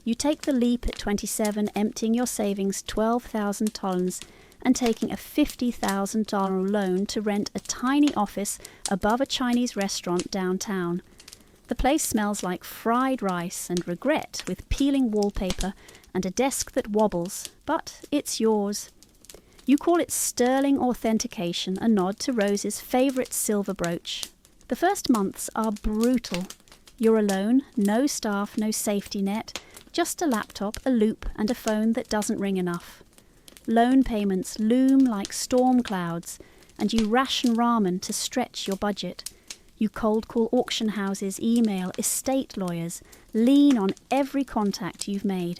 [SPEAKER 1] You take the leap at 27, emptying your savings $12,000 and taking a $50,000 loan to rent a tiny office above a Chinese restaurant downtown. The place smells like fried rice and regret, with peeling wallpaper and a desk that wobbles, but it's yours. You call it sterling authentication, a nod to Rose's favourite silver brooch. The first months are brutal. You're alone, no staff, no safety net, just a laptop, a loop, and a phone that doesn't ring enough. Loan payments loom like storm clouds, and you ration ramen to stretch your budget. You cold call auction houses, email estate lawyers, lean on every contact you've made.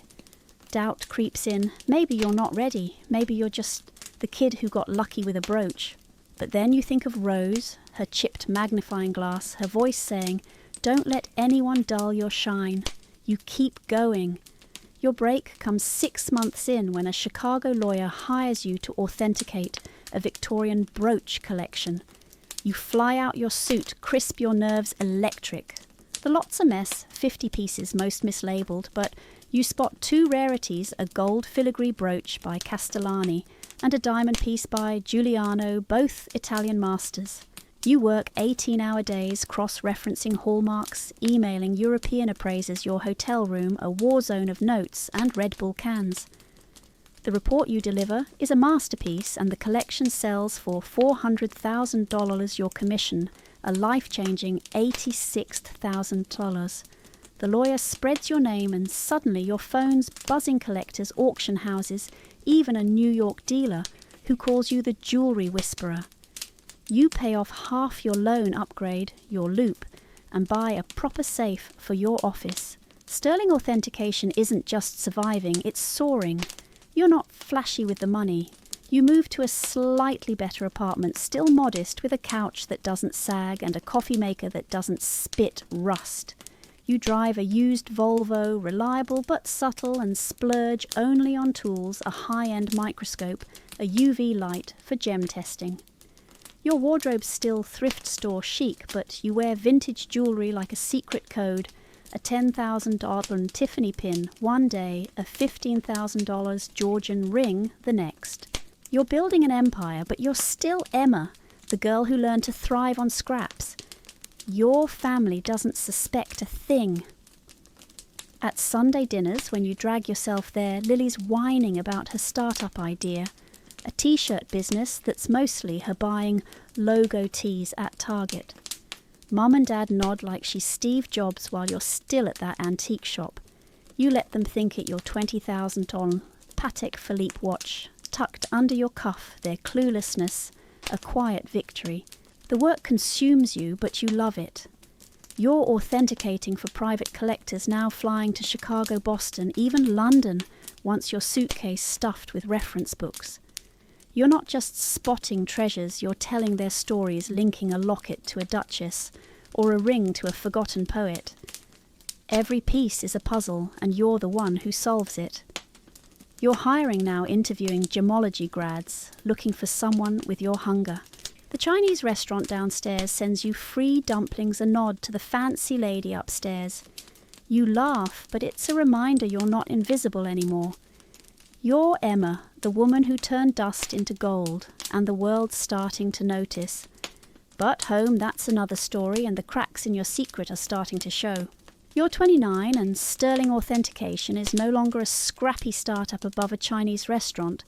[SPEAKER 1] Doubt creeps in. Maybe you're not ready. Maybe you're just the kid who got lucky with a brooch. But then you think of Rose, her chipped magnifying glass, her voice saying, "Don't let anyone dull your shine." You keep going. Your break comes 6 months in, when a Chicago lawyer hires you to authenticate a Victorian brooch collection. You fly out your suit, crisp your nerves electric. The lot's a mess, 50 pieces, most mislabeled, but you spot 2 rarities, a gold filigree brooch by Castellani and a diamond piece by Giuliano, both Italian masters. You work 18-hour days cross-referencing hallmarks, emailing European appraisers your hotel room a war zone of notes and Red Bull cans. The report you deliver is a masterpiece, and the collection sells for $400,000 your commission, a life-changing $86,000. The lawyer spreads your name, and suddenly your phone's buzzing collectors, auction houses, even a New York dealer who calls you the jewelry whisperer. You pay off half your loan upgrade, your loop, and buy a proper safe for your office. Sterling authentication isn't just surviving, it's soaring. You're not flashy with the money. You move to a slightly better apartment, still modest, with a couch that doesn't sag and a coffee maker that doesn't spit rust. You drive a used Volvo, reliable but subtle, and splurge only on tools, a high-end microscope, a UV light for gem testing. Your wardrobe's still thrift store chic, but you wear vintage jewellery like a secret code, a $10,000 Tiffany pin one day, a $15,000 Georgian ring the next. You're building an empire, but you're still Emma, the girl who learned to thrive on scraps. Your family doesn't suspect a thing. At Sunday dinners, when you drag yourself there, Lily's whining about her startup idea, a t-shirt business that's mostly her buying logo tees at Target. Mum and Dad nod like she's Steve Jobs while you're still at that antique shop. You let them think it your $20,000 Patek Philippe watch, tucked under your cuff, their cluelessness, a quiet victory. The work consumes you, but you love it. You're authenticating for private collectors, now flying to Chicago, Boston, even London, once your suitcase stuffed with reference books. You're not just spotting treasures, you're telling their stories, linking a locket to a duchess or a ring to a forgotten poet. Every piece is a puzzle, and you're the one who solves it. You're hiring now, interviewing gemology grads, looking for someone with your hunger. The Chinese restaurant downstairs sends you free dumplings, a nod to the fancy lady upstairs. You laugh, but it's a reminder you're not invisible anymore. You're Emma, the woman who turned dust into gold, and the world's starting to notice. But home, that's another story, and the cracks in your secret are starting to show. You're 29, and sterling authentication is no longer a scrappy startup above a Chinese restaurant.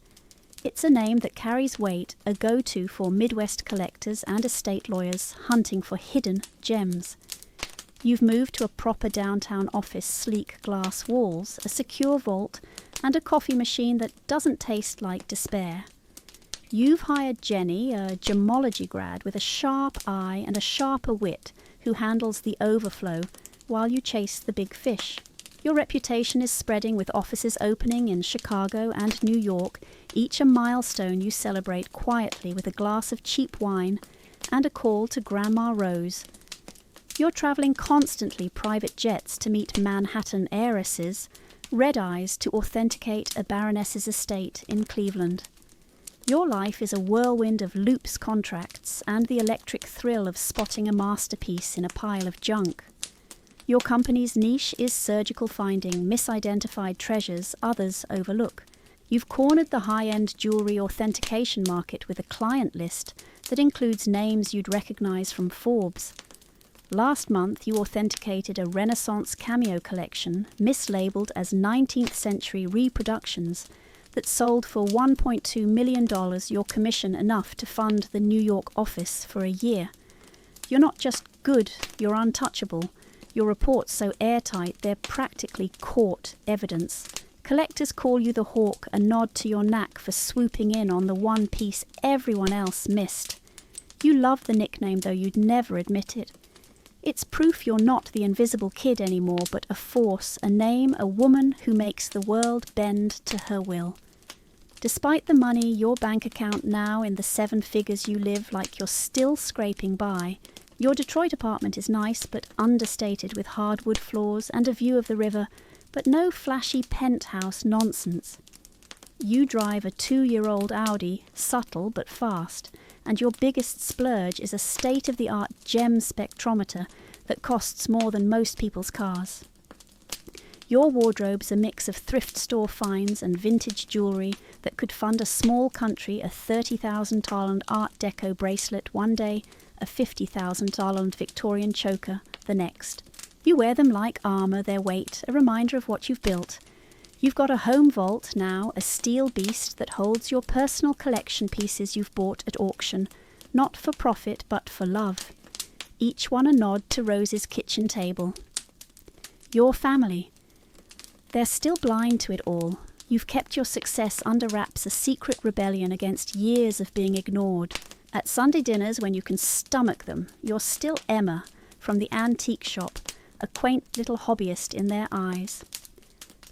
[SPEAKER 1] It's a name that carries weight, a go-to for Midwest collectors and estate lawyers hunting for hidden gems. You've moved to a proper downtown office, sleek glass walls, a secure vault, and a coffee machine that doesn't taste like despair. You've hired Jenny, a gemology grad with a sharp eye and a sharper wit, who handles the overflow while you chase the big fish. Your reputation is spreading, with offices opening in Chicago and New York, each a milestone you celebrate quietly with a glass of cheap wine and a call to Grandma Rose. You're travelling constantly, private jets to meet Manhattan heiresses, red eyes to authenticate a baroness's estate in Cleveland. Your life is a whirlwind of loops, contracts, and the electric thrill of spotting a masterpiece in a pile of junk. Your company's niche is surgical finding, misidentified treasures others overlook. You've cornered the high-end jewelry authentication market with a client list that includes names you'd recognize from Forbes. Last month, you authenticated a Renaissance cameo collection, mislabeled as 19th century reproductions, that sold for $1.2 million, your commission enough to fund the New York office for a year. You're not just good, you're untouchable. Your reports so airtight they're practically court evidence. Collectors call you the hawk, a nod to your knack for swooping in on the one piece everyone else missed. You love the nickname, though you'd never admit it. It's proof you're not the invisible kid anymore, but a force, a name, a woman who makes the world bend to her will. Despite the money, your bank account now in the 7 figures, you live like you're still scraping by. Your Detroit apartment is nice but understated, with hardwood floors and a view of the river, but no flashy penthouse nonsense. You drive a 2-year-old Audi, subtle but fast, and your biggest splurge is a state-of-the-art gem spectrometer that costs more than most people's cars. Your wardrobe's a mix of thrift store finds and vintage jewellery that could fund a small country, a $30,000 Art Deco bracelet one day, a $50,000 Victorian choker the next. You wear them like armour, their weight, a reminder of what you've built. You've got a home vault now, a steel beast that holds your personal collection pieces you've bought at auction, not for profit but for love. Each one a nod to Rose's kitchen table. Your family. They're still blind to it all. You've kept your success under wraps, a secret rebellion against years of being ignored. At Sunday dinners, when you can stomach them, you're still Emma from the antique shop, a quaint little hobbyist in their eyes.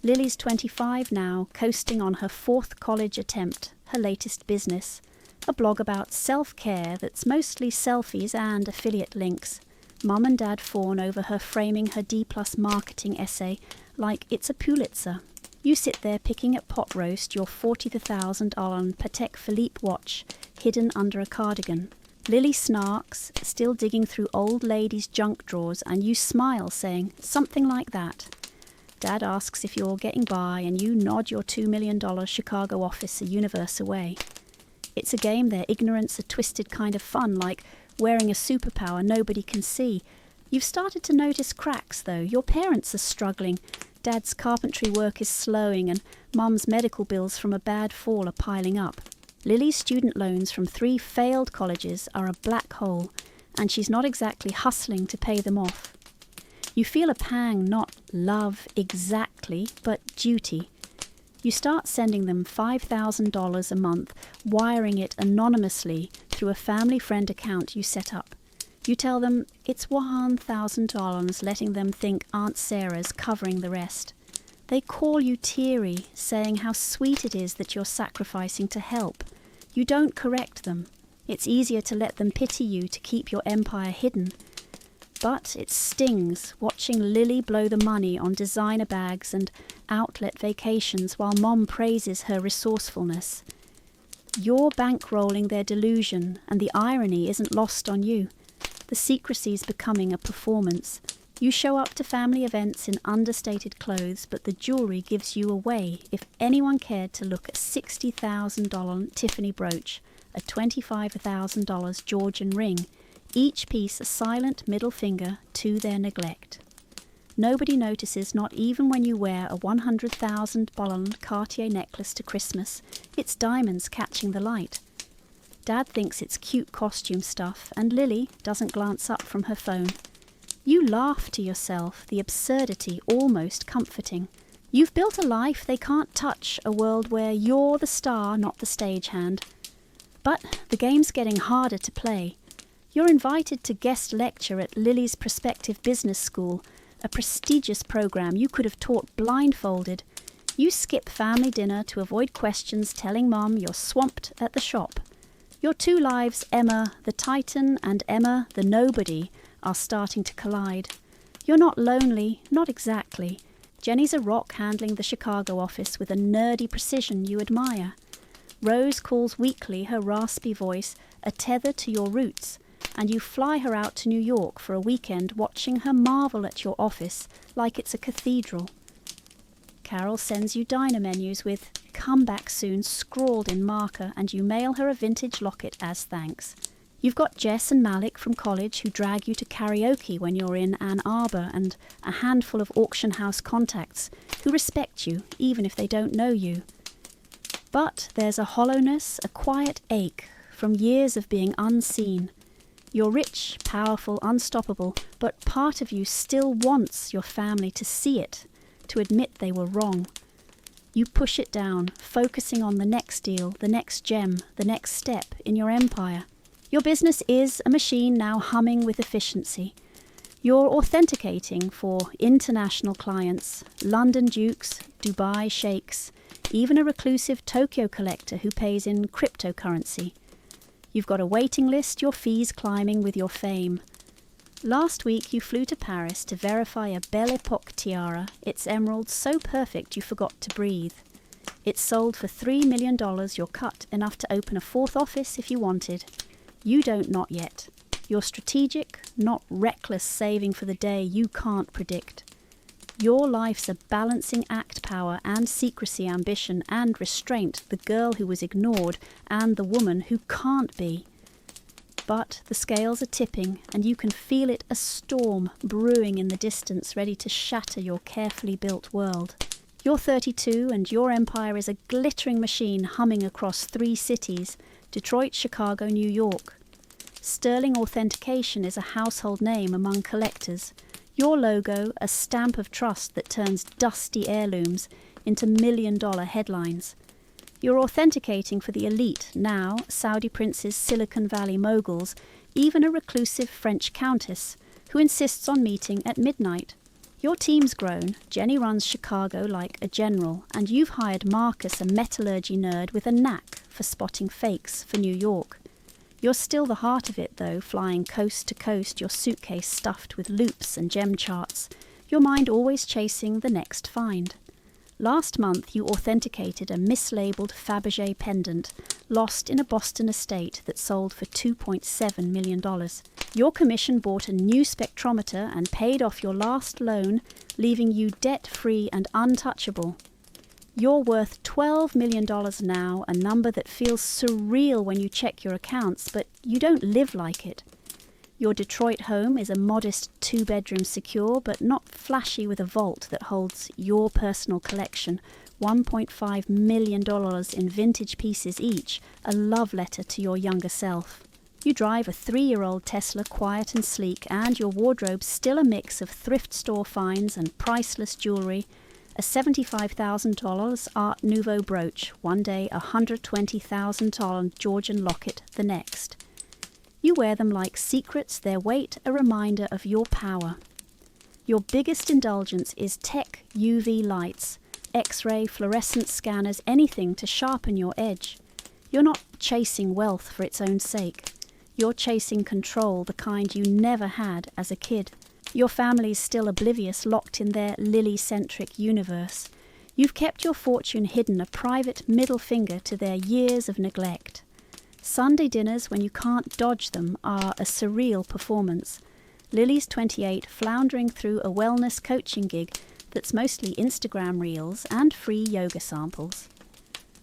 [SPEAKER 1] Lily's 25 now, coasting on her 4th college attempt, her latest business, a blog about self-care that's mostly selfies and affiliate links. Mum and Dad fawn over her framing her D+ marketing essay like it's a Pulitzer. You sit there picking at pot roast your $40,000 Patek Philippe watch hidden under a cardigan. Lily snarks, still digging through old ladies' junk drawers, and you smile, saying something like that. Dad asks if you're getting by, and you nod your $2 million Chicago office a universe away. It's a game their ignorance a twisted kind of fun, like wearing a superpower nobody can see. You've started to notice cracks, though. Your parents are struggling. Dad's carpentry work is slowing, and Mum's medical bills from a bad fall are piling up. Lily's student loans from 3 failed colleges are a black hole, and she's not exactly hustling to pay them off. You feel a pang, not love exactly, but duty. You start sending them $5,000 a month, wiring it anonymously through a family friend account you set up. You tell them it's $1,000, letting them think Aunt Sarah's covering the rest. They call you teary, saying how sweet it is that you're sacrificing to help. You don't correct them. It's easier to let them pity you to keep your empire hidden. But it stings watching Lily blow the money on designer bags and outlet vacations while Mom praises her resourcefulness. You're bankrolling their delusion, and the irony isn't lost on you. The secrecy's becoming a performance. You show up to family events in understated clothes, but the jewellery gives you away. If anyone cared to look at $60,000 Tiffany brooch, a $25,000 Georgian ring, each piece a silent middle finger to their neglect. Nobody notices, not even when you wear a $100,000 Cartier necklace to Christmas. It's diamonds catching the light. Dad thinks it's cute costume stuff, and Lily doesn't glance up from her phone. You laugh to yourself, the absurdity almost comforting. You've built a life they can't touch, a world where you're the star, not the stagehand. But the game's getting harder to play. You're invited to guest lecture at Lily's prospective business school, a prestigious program you could have taught blindfolded. You skip family dinner to avoid questions, telling Mum you're swamped at the shop. Your 2 lives, Emma the Titan and Emma the Nobody, are starting to collide. You're not lonely, not exactly. Jenny's a rock handling the Chicago office with a nerdy precision you admire. Rose calls weekly, her raspy voice a tether to your roots, and you fly her out to New York for a weekend, watching her marvel at your office like it's a cathedral. Carol sends you diner menus with "Come back soon" scrawled in marker, and you mail her a vintage locket as thanks. You've got Jess and Malik from college who drag you to karaoke when you're in Ann Arbor, and a handful of auction house contacts who respect you even if they don't know you. But there's a hollowness, a quiet ache from years of being unseen. You're rich, powerful, unstoppable, but part of you still wants your family to see it, to admit they were wrong. You push it down, focusing on the next deal, the next gem, the next step in your empire. Your business is a machine now humming with efficiency. You're authenticating for international clients, London dukes, Dubai sheikhs, even a reclusive Tokyo collector who pays in cryptocurrency. You've got a waiting list, your fees climbing with your fame. Last week you flew to Paris to verify a Belle Epoque tiara, its emerald so perfect you forgot to breathe. It sold for $3 million, you're cut enough to open a 4th office if you wanted. You don't, not yet. You're strategic, not reckless, saving for the day you can't predict. Your life's a balancing act, power and secrecy, ambition and restraint, the girl who was ignored and the woman who can't be. But the scales are tipping, and you can feel it, a storm brewing in the distance, ready to shatter your carefully built world. You're 32, and your empire is a glittering machine humming across 3 cities: Detroit, Chicago, New York. Sterling authentication is a household name among collectors. Your logo, a stamp of trust that turns dusty heirlooms into million-dollar headlines. You're authenticating for the elite now, Saudi princes, Silicon Valley moguls, even a reclusive French countess who insists on meeting at midnight. Your team's grown. Jenny runs Chicago like a general, and you've hired Marcus, a metallurgy nerd with a knack for spotting fakes for New York. You're still the heart of it, though, flying coast to coast, your suitcase stuffed with loops and gem charts, your mind always chasing the next find. Last month, you authenticated a mislabeled Fabergé pendant lost in a Boston estate that sold for $2.7 million. Your commission bought a new spectrometer and paid off your last loan, leaving you debt-free and untouchable. You're worth $12 million now, a number that feels surreal when you check your accounts, but you don't live like it. Your Detroit home is a modest 2-bedroom secure, but not flashy, with a vault that holds your personal collection, $1.5 million in vintage pieces each, a love letter to your younger self. You drive a 3-year-old Tesla, quiet and sleek, and your wardrobe's still a mix of thrift store finds and priceless jewellery, a $75,000 Art Nouveau brooch, one day a $120,000 Georgian locket the next. You wear them like secrets, their weight a reminder of your power. Your biggest indulgence is tech UV lights, X-ray, fluorescent scanners, anything to sharpen your edge. You're not chasing wealth for its own sake. You're chasing control, the kind you never had as a kid. Your family's still oblivious, locked in their Lily-centric universe. You've kept your fortune hidden, a private middle finger to their years of neglect. Sunday dinners, when you can't dodge them, are a surreal performance. Lily's 28, floundering through a wellness coaching gig that's mostly Instagram reels and free yoga samples.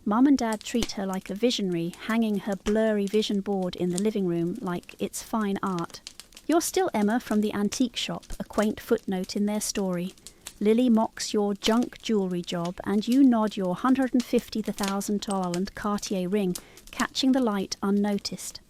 [SPEAKER 1] Mum and Dad treat her like a visionary, hanging her blurry vision board in the living room like it's fine art. You're still Emma from the antique shop, a quaint footnote in their story. Lily mocks your junk jewellery job, and you nod your $150,000 Cartier ring, catching the light unnoticed.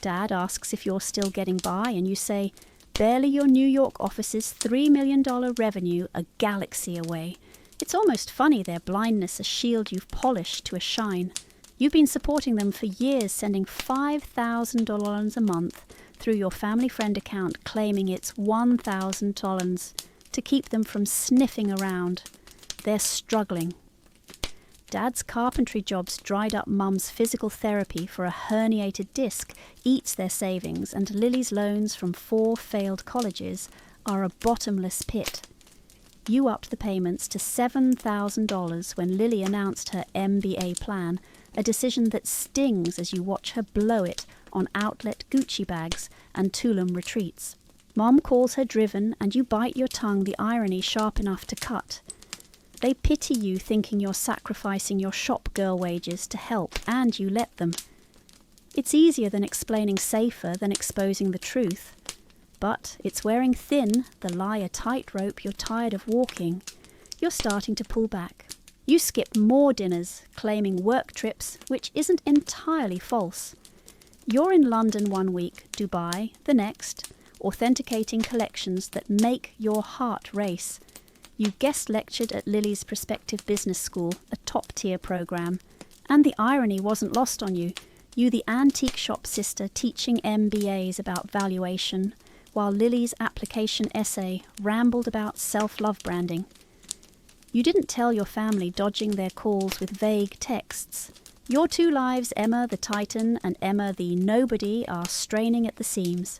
[SPEAKER 1] Dad asks if you're still getting by, and you say, barely your New York office's $3 million revenue, a galaxy away. It's almost funny, their blindness, a shield you've polished to a shine. You've been supporting them for years, sending $5,000 a month through your family friend account, claiming it's $1,000 to keep them from sniffing around. They're struggling. Dad's carpentry job's dried up Mum's physical therapy for a herniated disc eats their savings, and Lily's loans from 4 failed colleges are a bottomless pit. You upped the payments to $7,000 when Lily announced her MBA plan, a decision that stings as you watch her blow it on outlet Gucci bags and Tulum retreats. Mom calls her driven, and you bite your tongue, the irony sharp enough to cut. They pity you, thinking you're sacrificing your shop girl wages to help, and you let them. It's easier than explaining, safer than exposing the truth. But it's wearing thin, the lie a tightrope you're tired of walking. You're starting to pull back. You skip more dinners, claiming work trips, which isn't entirely false. You're in London one week, Dubai the next, authenticating collections that make your heart race. You guest lectured at Lily's prospective business school, a top-tier program. And the irony wasn't lost on you. You, the antique shop sister, teaching MBAs about valuation, while Lily's application essay rambled about self-love branding. You didn't tell your family, dodging their calls with vague texts. Your 2 lives, Emma the Titan and Emma the Nobody, are straining at the seams.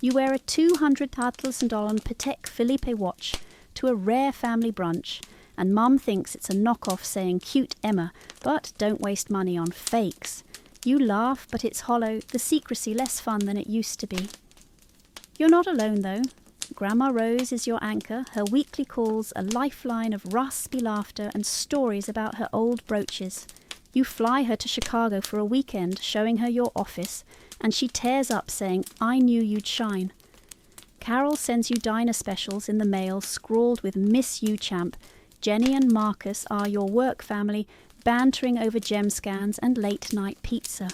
[SPEAKER 1] You wear a $200,000 Patek Philippe watch to a rare family brunch, and Mum thinks it's a knockoff saying cute Emma, but don't waste money on fakes. You laugh, but it's hollow, the secrecy less fun than it used to be. You're not alone, though. Grandma Rose is your anchor, her weekly calls a lifeline of raspy laughter and stories about her old brooches. You fly her to Chicago for a weekend, showing her your office, And she tears up saying, "I knew you'd shine." Carol sends you diner specials in the mail scrawled with "Miss You Champ." Jenny and Marcus are your work family, bantering over gem scans and late-night pizza.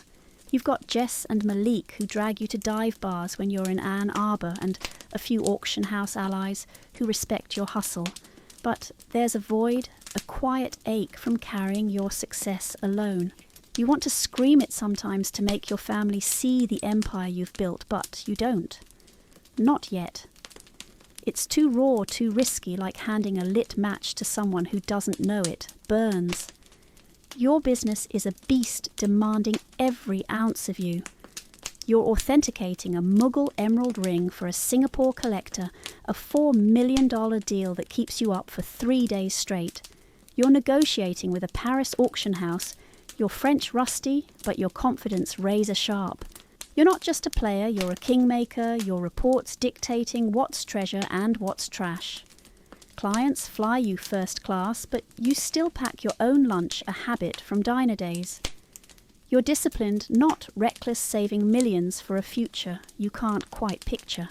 [SPEAKER 1] You've got Jess and Malik who drag you to dive bars when you're in Ann Arbor, and a few auction house allies who respect your hustle. But there's a void, a quiet ache from carrying your success alone. You want to scream it sometimes to make your family see the empire you've built, but you don't. Not yet. It's too raw, too risky, like handing a lit match to someone who doesn't know it. Burns. Your business is a beast demanding every ounce of you. You're authenticating a Mughal emerald ring for a Singapore collector, a $4 million deal that keeps you up for 3 days straight. You're negotiating with a Paris auction house. You're French rusty, but your confidence razor sharp. You're not just a player, you're a kingmaker, your reports dictating what's treasure and what's trash. Clients fly you first class, but you still pack your own lunch, a habit from diner days. You're disciplined, not reckless, saving millions for a future you can't quite picture.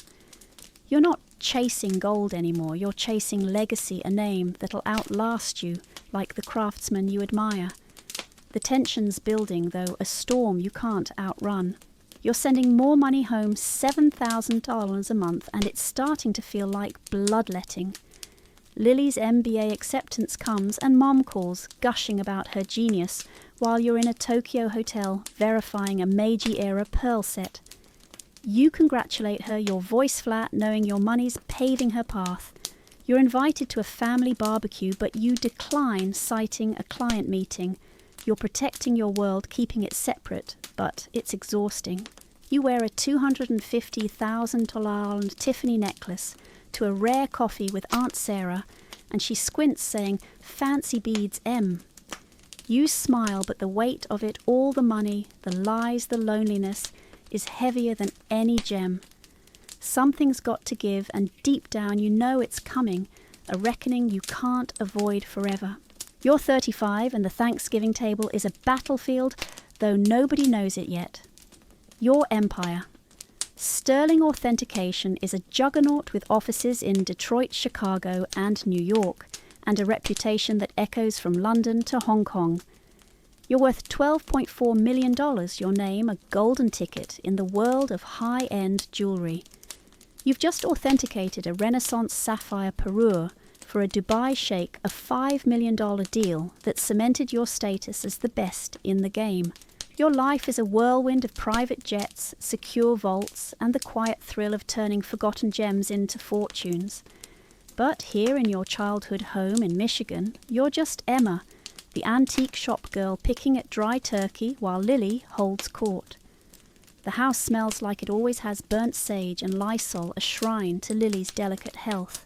[SPEAKER 1] You're not chasing gold anymore, you're chasing legacy, a name that'll outlast you, like the craftsman you admire. The tension's building, though, a storm you can't outrun. You're sending more money home, $7,000 a month, and it's starting to feel like bloodletting. Lily's MBA acceptance comes and Mom calls, gushing about her genius, while you're in a Tokyo hotel verifying a Meiji-era pearl set. You congratulate her, your voice flat, knowing your money's paving her path. You're invited to a family barbecue, but you decline, citing a client meeting. You're protecting your world, keeping it separate, but it's exhausting. You wear a $250,000 Tiffany necklace to a rare coffee with Aunt Sarah, and she squints saying, "Fancy beads, M." You smile, but the weight of it, all the money, the lies, the loneliness, is heavier than any gem. Something's got to give, and deep down you know it's coming, a reckoning you can't avoid forever. You're 35 and the Thanksgiving table is a battlefield, though nobody knows it yet. Your empire. Sterling Authentication is a juggernaut with offices in Detroit, Chicago, and New York, and a reputation that echoes from London to Hong Kong. You're worth $12.4 million, your name a golden ticket in the world of high-end jewellery. You've just authenticated a Renaissance sapphire parure for a Dubai sheikh, a $5 million deal that cemented your status as the best in the game. Your life is a whirlwind of private jets, secure vaults, and the quiet thrill of turning forgotten gems into fortunes. But here in your childhood home in Michigan, you're just Emma, the antique shop girl picking at dry turkey while Lily holds court. The house smells like it always has burnt sage and Lysol, a shrine to Lily's delicate health.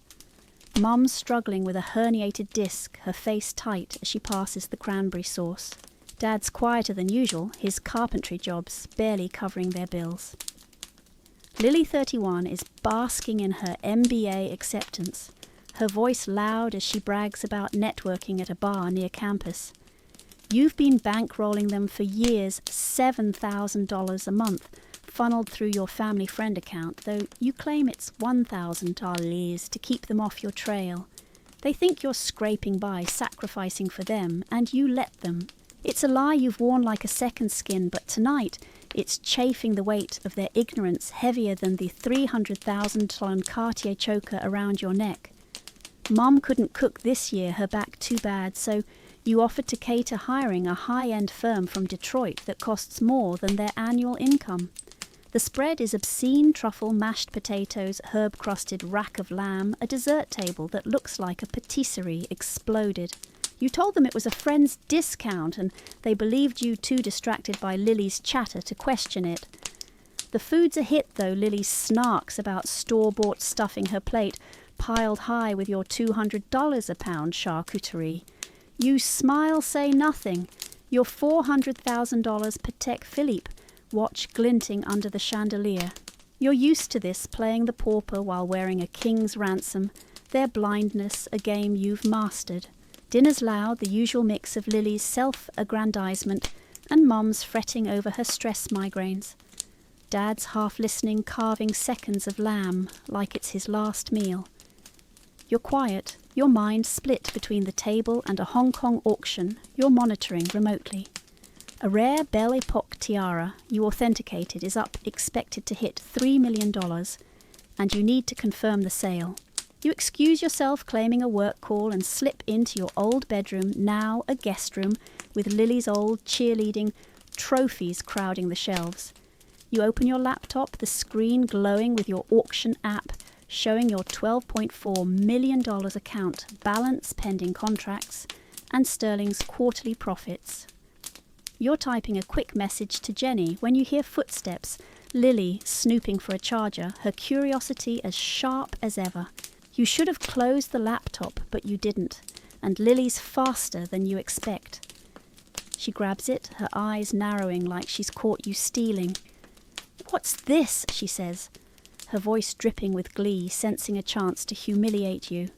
[SPEAKER 1] Mum's struggling with a herniated disc, her face tight as she passes the cranberry sauce. Dad's quieter than usual, his carpentry jobs barely covering their bills. Lily 31 is basking in her MBA acceptance, her voice loud as she brags about networking at a bar near campus. You've been bankrolling them for years, $7,000 a month, funneled through your family friend account, though you claim it's $1,000 to keep them off your trail. They think you're scraping by, sacrificing for them, and you let them. It's a lie you've worn like a second skin, but tonight it's chafing the weight of their ignorance heavier than the $300,000 Cartier choker around your neck. Mum couldn't cook this year, her back too bad, so you offered to cater hiring a high-end firm from Detroit that costs more than their annual income. The spread is obscene truffle, mashed potatoes, herb-crusted rack of lamb, a dessert table that looks like a patisserie exploded. You told them it was a friend's discount, and they believed you too distracted by Lily's chatter to question it. The food's a hit, though Lily snarks about store-bought stuffing her plate, piled high with your $200 a pound charcuterie. You smile, say nothing. Your $400,000 Patek Philippe, watch glinting under the chandelier. You're used to this, playing the pauper while wearing a king's ransom, their blindness a game you've mastered. Dinner's loud, the usual mix of Lily's self-aggrandizement and Mum's fretting over her stress migraines. Dad's half listening, carving seconds of lamb like it's his last meal. You're quiet, your mind split between the table and a Hong Kong auction you're monitoring remotely. A rare Belle Epoque tiara you authenticated is up, expected to hit $3 million, and you need to confirm the sale. You excuse yourself claiming a work call and slip into your old bedroom, now a guest room, with Lily's old cheerleading trophies crowding the shelves. You open your laptop, the screen glowing with your auction app, showing your $12.4 million account balance pending contracts and Sterling's quarterly profits. You're typing a quick message to Jenny when you hear footsteps, Lily snooping for a charger, her curiosity as sharp as ever. You should have closed the laptop, but you didn't, and Lily's faster than you expect. She grabs it, her eyes narrowing like she's caught you stealing. "What's this?" she says, her voice dripping with glee, sensing a chance to humiliate you.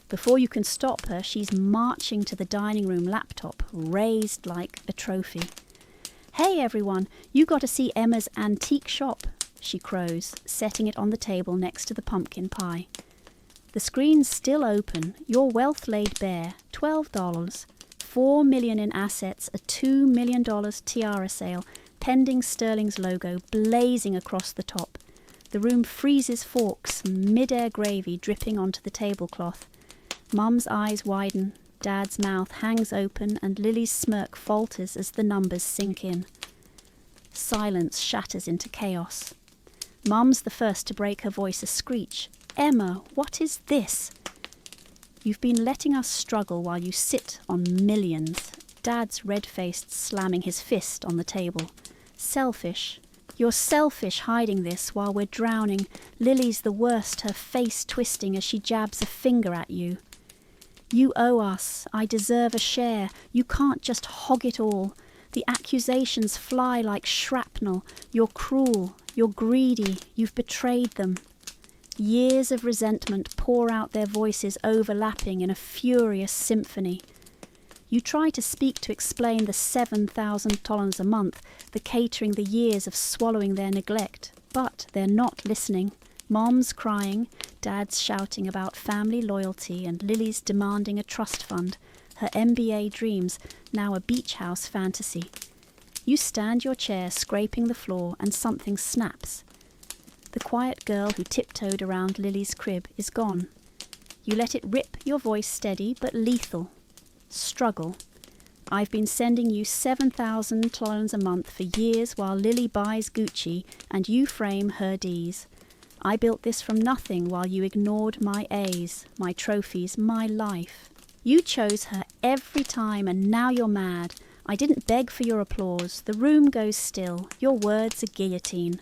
[SPEAKER 1] Before you can stop her, she's marching to the dining room laptop, raised like a trophy. "Hey everyone, you got to see Emma's antique shop," she crows, setting it on the table next to the pumpkin pie. The screen's still open, your wealth laid bare, $12, $4 million in assets, a $2 million tiara sale, pending Sterling's logo blazing across the top. The room freezes, forks, mid-air gravy dripping onto the tablecloth. Mum's eyes widen, Dad's mouth hangs open, and Lily's smirk falters as the numbers sink in. Silence shatters into chaos. Mum's the first to break, her voice a screech. "Emma, what is this?" "You've been letting us struggle while you sit on millions." Dad's red-faced, slamming his fist on the table. "Selfish. You're selfish hiding this while we're drowning. Lily's the worst, her face twisting as she jabs a finger at you. You owe us. I deserve a share. You can't just hog it all. The accusations fly like shrapnel. You're cruel. You're greedy. You've betrayed them." Years of resentment pour out, their voices overlapping in a furious symphony. You try to speak to explain the $7,000 a month, the catering, the years of swallowing their neglect, but they're not listening. Mom's crying, Dad's shouting about family loyalty, and Lily's demanding a trust fund, her MBA dreams now a beach house fantasy. You stand your chair scraping the floor and something snaps. The quiet girl who tiptoed around Lily's crib is gone. You let it rip, your voice steady but lethal. Struggle. "I've been sending you $7,000 a month for years while Lily buys Gucci and you frame her D's. I built this from nothing while you ignored my A's, my trophies, my life. You chose her every time and now you're mad. I didn't beg for your applause. The room goes still. Your words a guillotine."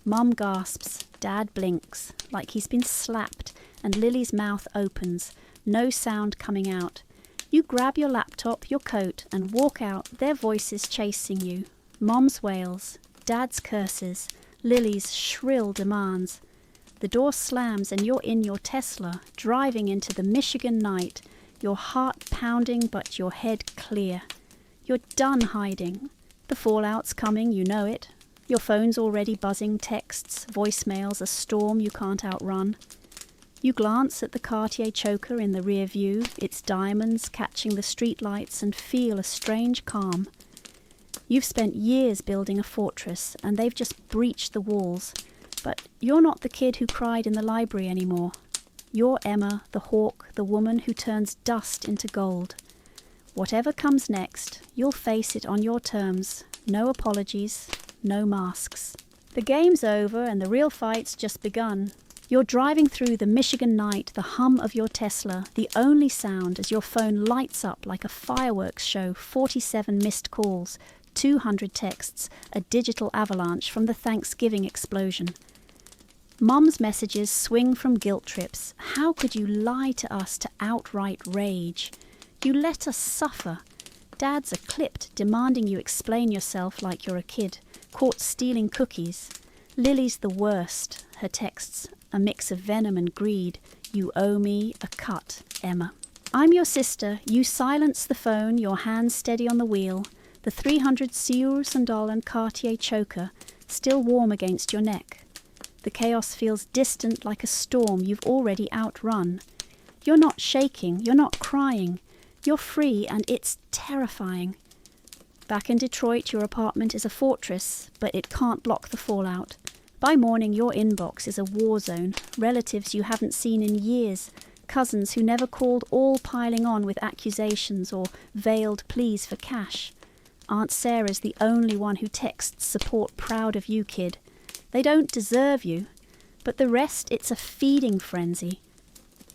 [SPEAKER 1] Mum gasps, Dad blinks, like he's been slapped, and Lily's mouth opens, no sound coming out. You grab your laptop, your coat, and walk out, their voices chasing you. Mom's wails, Dad's curses, Lily's shrill demands. The door slams and you're in your Tesla, driving into the Michigan night, your heart pounding but your head clear. You're done hiding. The fallout's coming, you know it. Your phone's already buzzing, texts, voicemails, a storm you can't outrun. You glance at the Cartier choker in the rear view, its diamonds catching the streetlights, and feel a strange calm. You've spent years building a fortress, and they've just breached the walls. But you're not the kid who cried in the library anymore. You're Emma, the hawk, the woman who turns dust into gold. Whatever comes next, you'll face it on your terms. No apologies, no masks. The game's over and the real fight's just begun. You're driving through the Michigan night, the hum of your Tesla, the only sound as your phone lights up like a fireworks show, 47 missed calls, 200 texts, a digital avalanche from the Thanksgiving explosion. Mum's messages swing from guilt trips. How could you lie to us, to outright rage? You let us suffer. Dads are clipped, demanding you explain yourself like you're a kid, caught stealing cookies. Lily's the worst, her texts, a mix of venom and greed. You owe me a cut, Emma. I'm your sister. You silence the phone, your hands steady on the wheel. The 300 Sears and Cartier choker, still warm against your neck. The chaos feels distant like a storm you've already outrun. You're not shaking, you're not crying. You're free and it's terrifying. Back in Detroit, your apartment is a fortress, but it can't block the fallout. By morning, your inbox is a war zone, relatives you haven't seen in years, cousins who never called all piling on with accusations or veiled pleas for cash. Aunt Sarah's the only one who texts support proud of you, kid. They don't deserve you, but the rest, it's a feeding frenzy.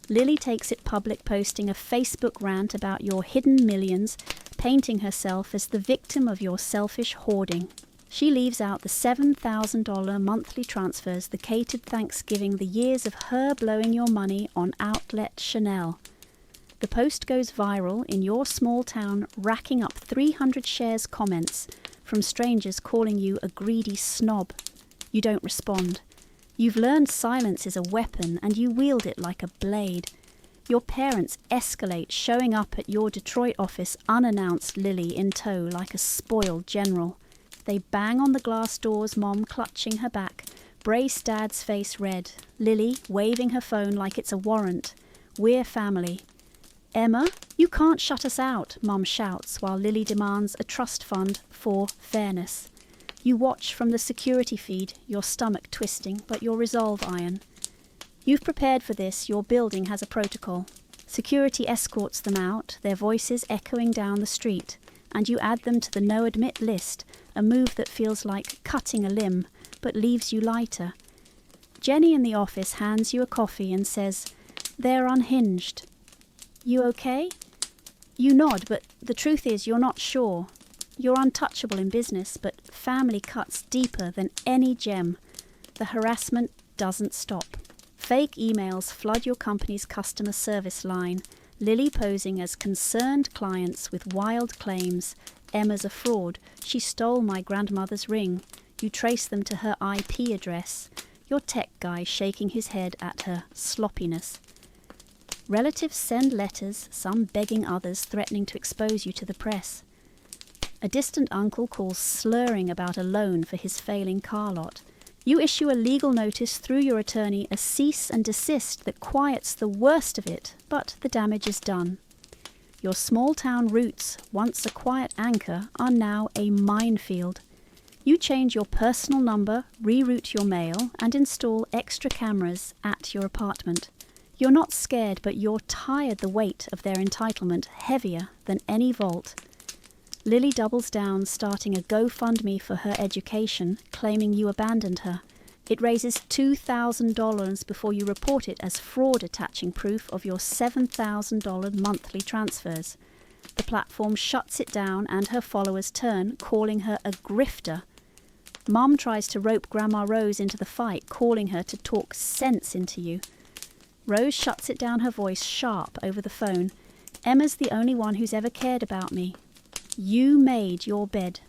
[SPEAKER 1] Lily takes it public, posting a Facebook rant about your hidden millions, painting herself as the victim of your selfish hoarding. She leaves out the $7,000 monthly transfers, the catered Thanksgiving, the years of her blowing your money on outlet Chanel. The post goes viral in your small town, racking up 300 shares comments from strangers calling you a greedy snob. You don't respond. You've learned silence is a weapon and you wield it like a blade. Your parents escalate, showing up at your Detroit office unannounced, Lily in tow like a spoiled general. They bang on the glass doors, Mom clutching her back, brace Dad's face red, Lily waving her phone like it's a warrant. We're family. Emma, you can't shut us out, Mom shouts while Lily demands a trust fund for fairness. You watch from the security feed, your stomach twisting, but your resolve iron. You've prepared for this, your building has a protocol. Security escorts them out, their voices echoing down the street, and you add them to the no-admit list, a move that feels like cutting a limb, but leaves you lighter. Jenny in the office hands you a coffee and says, "They're unhinged." You okay? You nod, but the truth is you're not sure. You're untouchable in business, but family cuts deeper than any gem. The harassment doesn't stop. Fake emails flood your company's customer service line, Lily posing as concerned clients with wild claims. Emma's a fraud. She stole my grandmother's ring. You trace them to her IP address. Your tech guy shaking his head at her sloppiness. Relatives send letters, some begging, others threatening to expose you to the press. A distant uncle calls slurring about a loan for his failing car lot. You issue a legal notice through your attorney, a cease and desist that quiets the worst of it, but the damage is done. Your small-town roots, once a quiet anchor, are now a minefield. You change your personal number, reroute your mail, and install extra cameras at your apartment. You're not scared, but you're tired the weight of their entitlement, heavier than any vault. Lily doubles down, starting a GoFundMe for her education, claiming you abandoned her. It raises $2,000 before you report it as fraud, attaching proof of your $7,000 monthly transfers. The platform shuts it down and her followers turn, calling her a grifter. Mom tries to rope Grandma Rose into the fight, calling her to talk sense into you. Rose shuts it down, her voice sharp over the phone. Emma's the only one who's ever cared about me. You made your bed.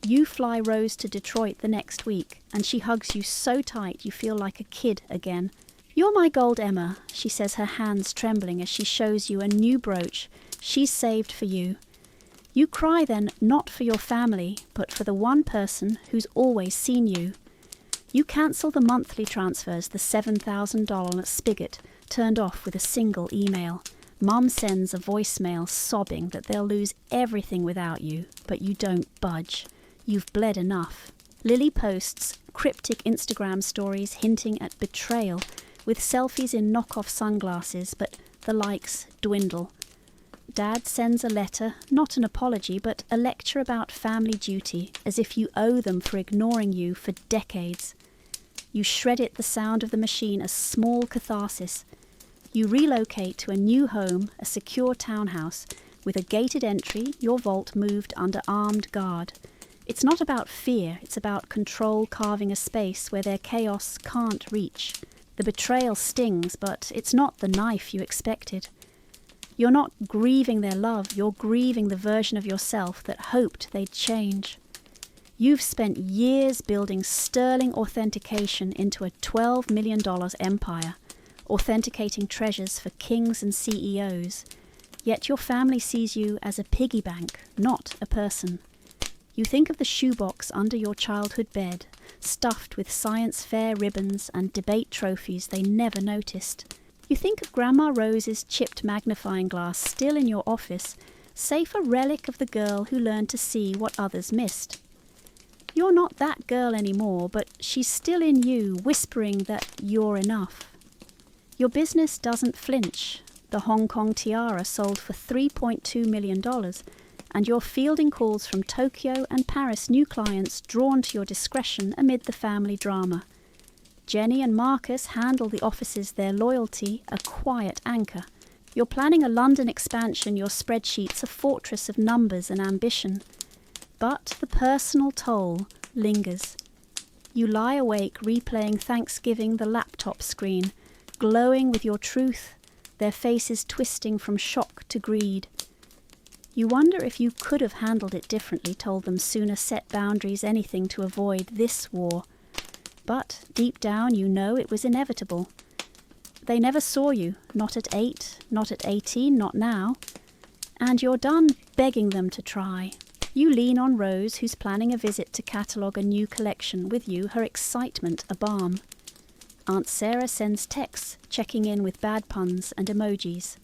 [SPEAKER 1] You fly Rose to Detroit the next week, and she hugs you so tight you feel like a kid again. "You're my gold, Emma," she says, her hands trembling as she shows you a new brooch she's saved for you. You cry then, not for your family, but for the one person who's always seen you. You cancel the monthly transfers, the $7,000 spigot, turned off with a single email. Mum sends a voicemail sobbing that they'll lose everything without you, but you don't budge. You've bled enough. Lily posts cryptic Instagram stories hinting at betrayal, with selfies in knockoff sunglasses, but the likes dwindle. Dad sends a letter, not an apology, but a lecture about family duty, as if you owe them for ignoring you for decades. You shred it, the sound of the machine, a small catharsis. You relocate to a new home, a secure townhouse, with a gated entry, your vault moved under armed guard. It's not about fear, it's about control, carving a space where their chaos can't reach. The betrayal stings, but it's not the knife you expected. You're not grieving their love, you're grieving the version of yourself that hoped they'd change. You've spent years building sterling authentication into a $12 million empire, authenticating treasures for kings and CEOs, yet your family sees you as a piggy bank, not a person. You think of the shoebox under your childhood bed, stuffed with science fair ribbons and debate trophies they never noticed. You think of Grandma Rose's chipped magnifying glass still in your office, safe a relic of the girl who learned to see what others missed. You're not that girl anymore, but she's still in you, whispering that you're enough. Your business doesn't flinch. The Hong Kong tiara sold for $3.2 million, and you're fielding calls from Tokyo and Paris new clients drawn to your discretion amid the family drama. Jenny and Marcus handle the offices their loyalty, a quiet anchor. You're planning a London expansion, your spreadsheet's a fortress of numbers and ambition. But the personal toll lingers. You lie awake replaying Thanksgiving, the laptop screen, glowing with your truth, their faces twisting from shock to greed. You wonder if you could have handled it differently, told them sooner, set boundaries, anything to avoid this war. But deep down you know it was inevitable. They never saw you, not at 8, not at 18, not now. And you're done begging them to try. You lean on Rose, who's planning a visit to catalogue a new collection with you, her excitement a balm. Aunt Sarah sends texts, checking in with bad puns and emojis.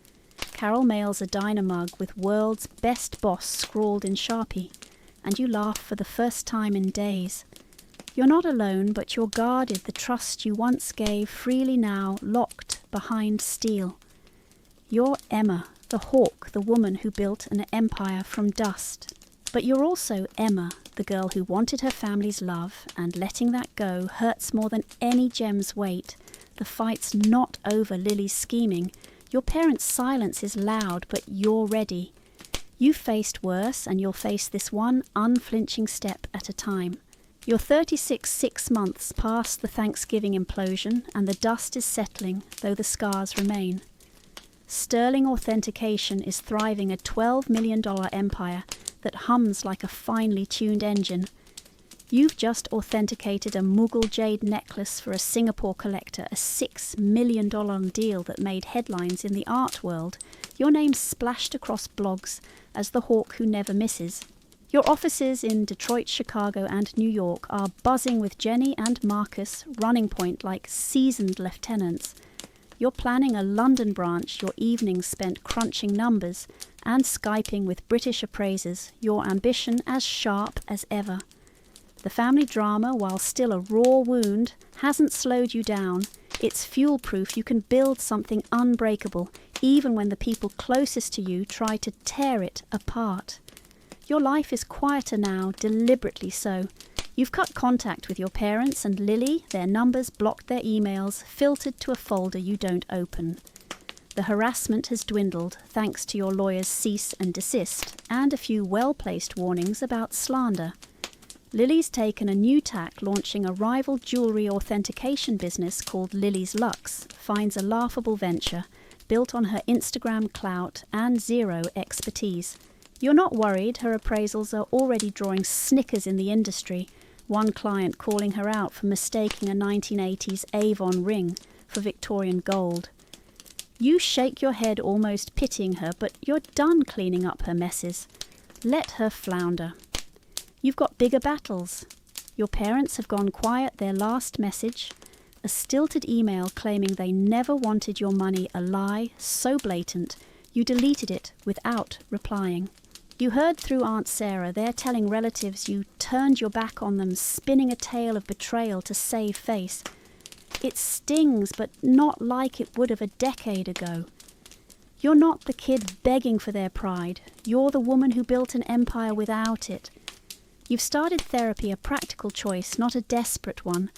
[SPEAKER 1] Carol mails a diner mug with "World's Best Boss" scrawled in Sharpie, and you laugh for the first time in days. You're not alone, but you're guarded, the trust you once gave freely now locked behind steel. You're Emma, the hawk, the woman who built an empire from dust. But you're also Emma, the girl who wanted her family's love, and letting that go hurts more than any gem's weight. The fight's not over Lily's scheming. Your parents' silence is loud, but you're ready. You've faced worse, and you'll face this one unflinching step at a time. You're 36 6 months past the Thanksgiving implosion, and the dust is settling, though the scars remain. Sterling Authentication is thriving, a $12 million empire that hums like a finely tuned engine. You've just authenticated a Mughal jade necklace for a Singapore collector, a $6 million deal that made headlines in the art world. Your name splashed across blogs as the hawk who never misses. Your offices in Detroit, Chicago and New York are buzzing with Jenny and Marcus running point like seasoned lieutenants. You're planning a London branch, your evenings spent crunching numbers and Skyping with British appraisers, your ambition as sharp as ever. The family drama, while still a raw wound, hasn't slowed you down. It's fuel-proof. You can build something unbreakable, even when the people closest to you try to tear it apart. Your life is quieter now, deliberately so. You've cut contact with your parents and Lily, their numbers blocked, their emails filtered to a folder you don't open. The harassment has dwindled thanks to your lawyer's cease and desist and a few well-placed warnings about slander. Lily's taken a new tack, launching a rival jewellery authentication business called Lily's Lux, finds a laughable venture built on her Instagram clout and zero expertise. You're not worried, her appraisals are already drawing snickers in the industry, one client calling her out for mistaking a 1980s Avon ring for Victorian gold. You shake your head, almost pitying her, but you're done cleaning up her messes. Let her flounder. You've got bigger battles. Your parents have gone quiet, their last message, a stilted email claiming they never wanted your money, a lie so blatant you deleted it without replying. You heard through Aunt Sarah, they're telling relatives you turned your back on them, spinning a tale of betrayal to save face. It stings, but not like it would have a decade ago. You're not the kid begging for their pride. You're the woman who built an empire without it. You've started therapy, a practical choice, not a desperate one.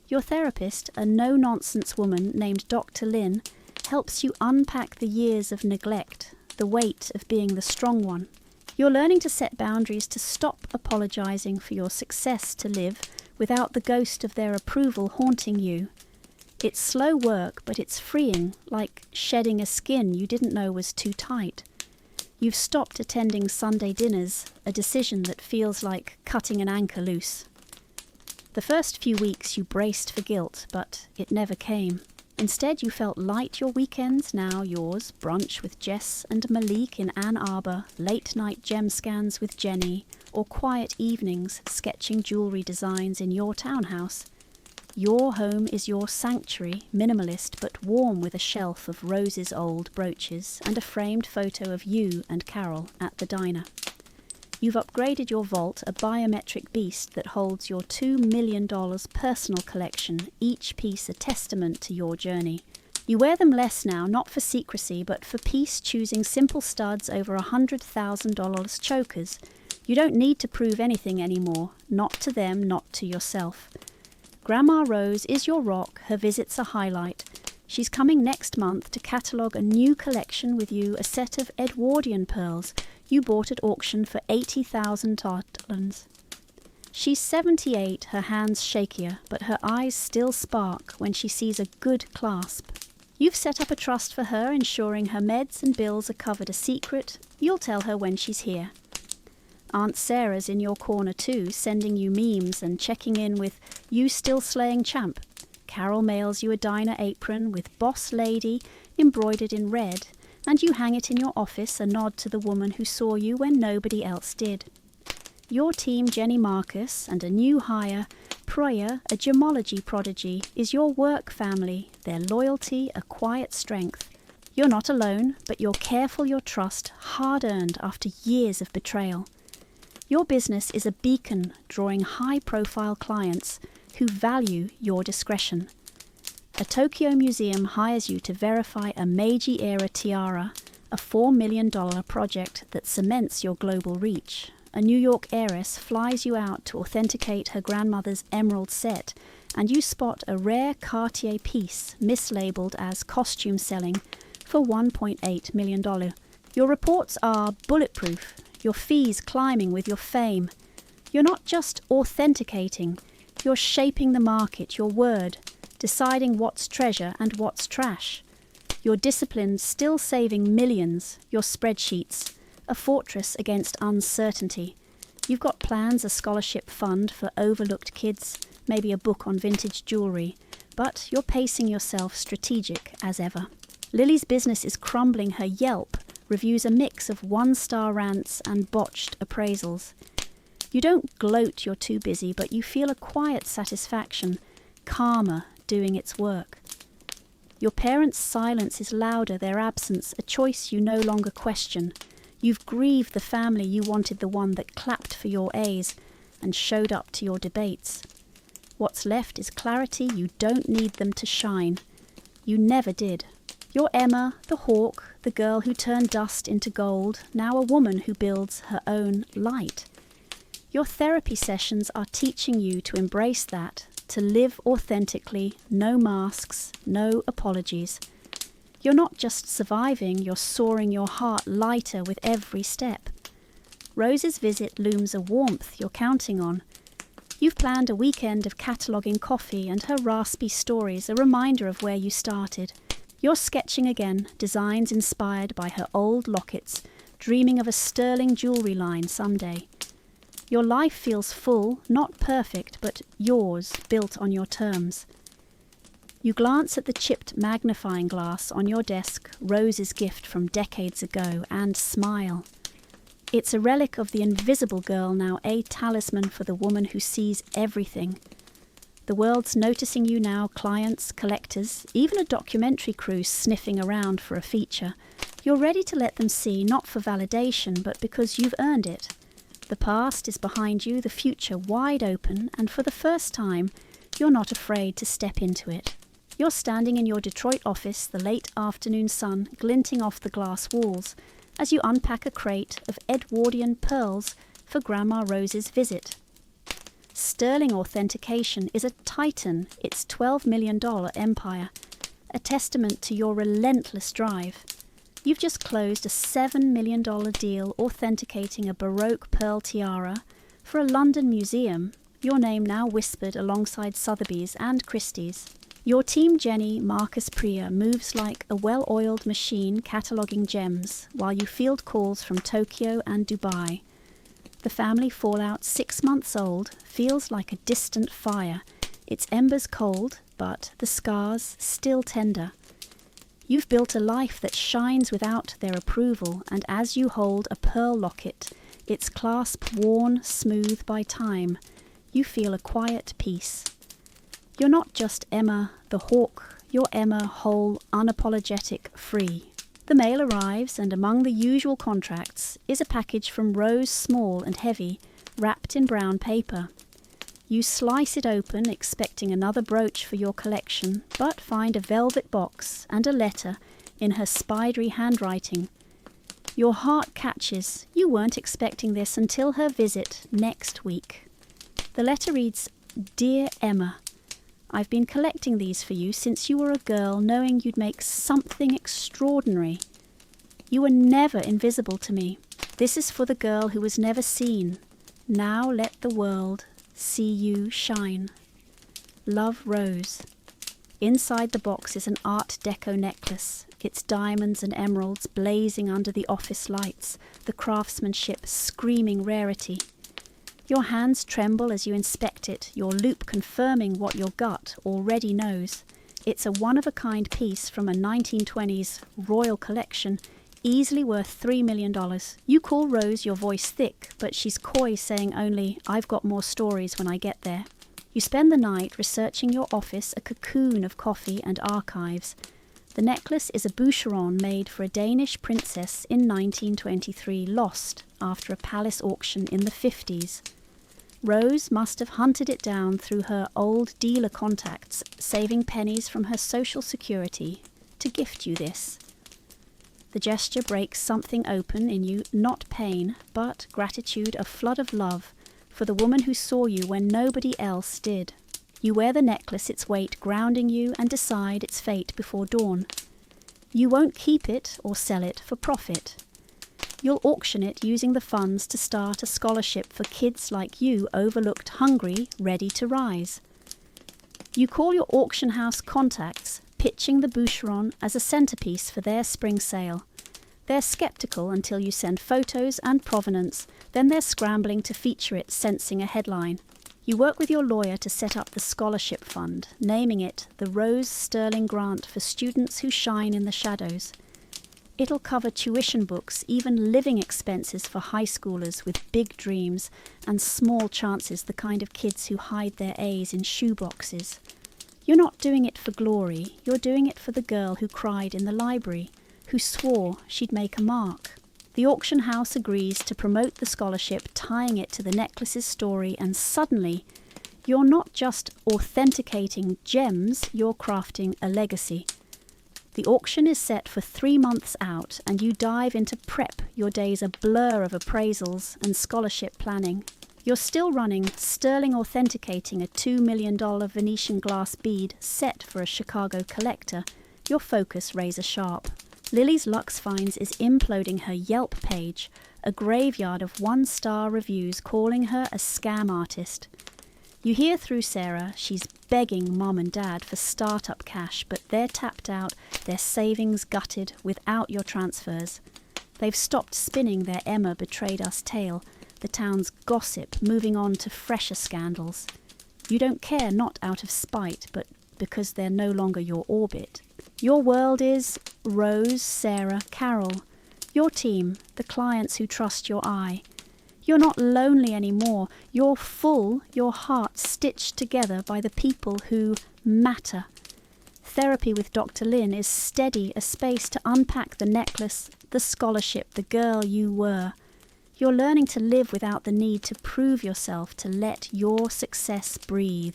[SPEAKER 1] Your therapist, a no-nonsense woman named Dr. Lin, helps you unpack the years of neglect, the weight of being the strong one. You're learning to set boundaries, to stop apologizing for your success, to live without the ghost of their approval haunting you. It's slow work, but it's freeing, like shedding a skin you didn't know was too tight. You've stopped attending Sunday dinners, a decision that feels like cutting an anchor loose. The first few weeks you braced for guilt, but it never came. Instead, you felt light. Your weekends, now yours, brunch with Jess and Malik in Ann Arbor, late-night gem scans with Jenny, or quiet evenings sketching jewelry designs in your townhouse. Your home is your sanctuary, minimalist but warm, with a shelf of Rose's old brooches and a framed photo of you and Carol at the diner. You've upgraded your vault, a biometric beast that holds your $2 million personal collection, each piece a testament to your journey. You wear them less now, not for secrecy, but for peace, choosing simple studs over $100,000 chokers. You don't need to prove anything anymore, not to them, not to yourself. Grandma Rose is your rock, her visit's a highlight. She's coming next month to catalogue a new collection with you, a set of Edwardian pearls you bought at auction for 80,000 tartlans. She's 78, her hands shakier, but her eyes still spark when she sees a good clasp. You've set up a trust for her, ensuring her meds and bills are covered, a secret you'll tell her when she's here. Aunt Sarah's in your corner too, sending you memes and checking in with you still slaying champ. Carol mails you a diner apron with Boss Lady embroidered in red, and you hang it in your office, a nod to the woman who saw you when nobody else did. Your team, Jenny Marcus, and a new hire, Proya, a gemology prodigy, is your work family, their loyalty a quiet strength. You're not alone, but you're careful your trust, hard-earned after years of betrayal. Your business is a beacon, drawing high-profile clients who value your discretion. A Tokyo museum hires you to verify a Meiji-era tiara, a $4 million project that cements your global reach. A New York heiress flies you out to authenticate her grandmother's emerald set, and you spot a rare Cartier piece mislabeled as costume selling for $1.8 million. Your reports are bulletproof, your fees climbing with your fame. You're not just authenticating, you're shaping the market, your word, deciding what's treasure and what's trash. Your disciplines still saving millions, your spreadsheets, a fortress against uncertainty. You've got plans, a scholarship fund for overlooked kids, maybe a book on vintage jewelry, but you're pacing yourself strategic as ever. Lily's business is crumbling. Her Yelp reviews a mix of one-star rants and botched appraisals. You don't gloat you're too busy, but you feel a quiet satisfaction, karma doing its work. Your parents' silence is louder, their absence a choice you no longer question. You've grieved the family you wanted, the one that clapped for your A's and showed up to your debates. What's left is clarity. You don't need them to shine. You never did. You're Emma, the hawk, the girl who turned dust into gold, now a woman who builds her own light. Your therapy sessions are teaching you to embrace that, to live authentically, no masks, no apologies. You're not just surviving, you're soaring your heart lighter with every step. Rose's visit looms a warmth you're counting on. You've planned a weekend of cataloguing coffee and her raspy stories, a reminder of where you started. You're sketching again, designs inspired by her old lockets, dreaming of a sterling jewelry line someday. Your life feels full, not perfect, but yours, built on your terms. You glance at the chipped magnifying glass on your desk, Rose's gift from decades ago, and smile. It's a relic of the invisible girl, now a talisman for the woman who sees everything. The world's noticing you now, clients, collectors, even a documentary crew sniffing around for a feature. You're ready to let them see, not for validation, but because you've earned it. The past is behind you, the future wide open, and for the first time, you're not afraid to step into it. You're standing in your Detroit office, the late afternoon sun glinting off the glass walls, as you unpack a crate of Edwardian pearls for Grandma Rose's visit. Sterling authentication is a titan, its $12 million empire, a testament to your relentless drive. You've just closed a $7 million deal authenticating a Baroque pearl tiara for a London museum, your name now whispered alongside Sotheby's and Christie's. Your team, Jenny Marcus Priya, moves like a well-oiled machine cataloguing gems while you field calls from Tokyo and Dubai. The family fallout, 6 months old, feels like a distant fire, its embers cold, but the scars still tender. You've built a life that shines without their approval, and as you hold a pearl locket, its clasp worn smooth by time, you feel a quiet peace. You're not just Emma the hawk, you're Emma whole, unapologetic, free. The mail arrives, and among the usual contracts is a package from Rose, small and heavy, wrapped in brown paper. You slice it open, expecting another brooch for your collection, but find a velvet box and a letter in her spidery handwriting. Your heart catches. You weren't expecting this until her visit next week. The letter reads, "Dear Emma, I've been collecting these for you since you were a girl, knowing you'd make something extraordinary. You were never invisible to me. This is for the girl who was never seen. Now let the world see you shine. Love, Rose." Inside the box is an Art Deco necklace, its diamonds and emeralds blazing under the office lights, the craftsmanship screaming rarity. Your hands tremble as you inspect it, your loop confirming what your gut already knows. It's a one-of-a-kind piece from a 1920s royal collection, easily worth $3 million. You call Rose your voice thick, but she's coy, saying only, "I've got more stories when I get there." You spend the night researching your office, a cocoon of coffee and archives. The necklace is a boucheron made for a Danish princess in 1923, lost after a palace auction in the 50s. Rose must have hunted it down through her old dealer contacts, saving pennies from her social security to gift you this. The gesture breaks something open in you, not pain, but gratitude, a flood of love for the woman who saw you when nobody else did. You wear the necklace, its weight grounding you, and decide its fate before dawn. You won't keep it or sell it for profit. You'll auction it using the funds to start a scholarship for kids like you, overlooked, hungry, ready to rise. You call your auction house contacts, pitching the boucheron as a centerpiece for their spring sale. They're skeptical until you send photos and provenance, then they're scrambling to feature it, sensing a headline. You work with your lawyer to set up the scholarship fund, naming it the Rose Sterling Grant for students who shine in the shadows. It'll cover tuition books, even living expenses for high schoolers with big dreams and small chances, the kind of kids who hide their A's in shoeboxes. You're not doing it for glory, you're doing it for the girl who cried in the library, who swore she'd make a mark. The auction house agrees to promote the scholarship, tying it to the necklace's story, and suddenly, you're not just authenticating gems, you're crafting a legacy. The auction is set for 3 months out, and you dive into prep, your days a blur of appraisals and scholarship planning. You're still running, sterling authenticating a $2 million Venetian glass bead set for a Chicago collector, your focus razor sharp. Lily's Lux Finds is imploding her Yelp page, a graveyard of 1-star reviews calling her a scam artist. You hear through Sarah she's begging mom and dad for startup cash, but they're tapped out, their savings gutted without your transfers. They've stopped spinning their Emma betrayed us tale, the town's gossip, moving on to fresher scandals. You don't care, not out of spite, but because they're no longer your orbit. Your world is Rose, Sarah, Carol. Your team, the clients who trust your eye. You're not lonely anymore. You're full, your heart stitched together by the people who matter. Therapy with Dr. Lynn is steady, a space to unpack the necklace, the scholarship, the girl you were. You're learning to live without the need to prove yourself, to let your success breathe.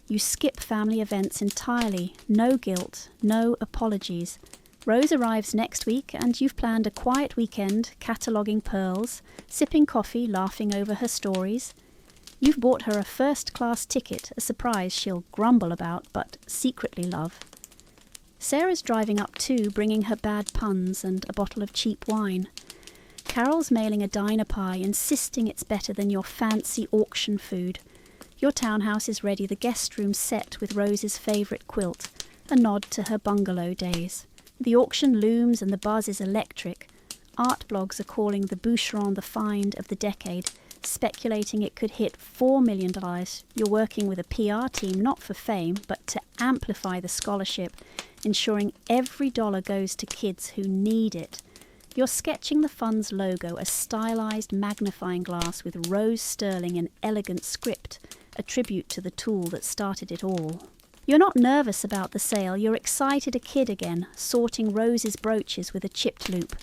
[SPEAKER 1] You skip family events entirely, no guilt, no apologies. Rose arrives next week, and you've planned a quiet weekend, cataloguing pearls, sipping coffee, laughing over her stories. You've bought her a first-class ticket, a surprise she'll grumble about, but secretly love. Sarah's driving up too, bringing her bad puns and a bottle of cheap wine. Carol's mailing a diner pie, insisting it's better than your fancy auction food. Your townhouse is ready, the guest room set with Rose's favourite quilt, a nod to her bungalow days. The auction looms and the buzz is electric. Art blogs are calling the boucheron the find of the decade, speculating it could hit $4 million. You're working with a PR team not for fame, but to amplify the scholarship, ensuring every dollar goes to kids who need it. You're sketching the fund's logo, a stylized magnifying glass with rose sterling in elegant script, a tribute to the tool that started it all. You're not nervous about the sale, you're excited a kid again, sorting Rose's brooches with a chipped loop.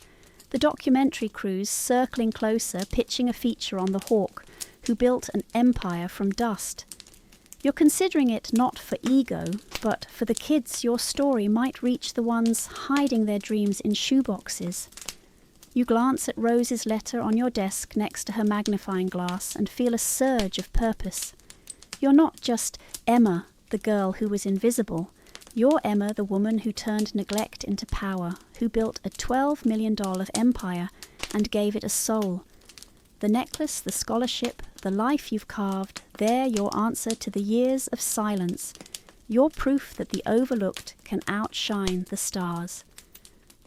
[SPEAKER 1] The documentary crew's circling closer, pitching a feature on the hawk, who built an empire from dust. You're considering it not for ego, but for the kids your story might reach, the ones hiding their dreams in shoeboxes. You glance at Rose's letter on your desk next to her magnifying glass and feel a surge of purpose. You're not just Emma, the girl who was invisible. You're Emma, the woman who turned neglect into power, who built a $12 million empire and gave it a soul. The necklace, the scholarship, the life you've carved, they're your answer to the years of silence. You're proof that the overlooked can outshine the stars.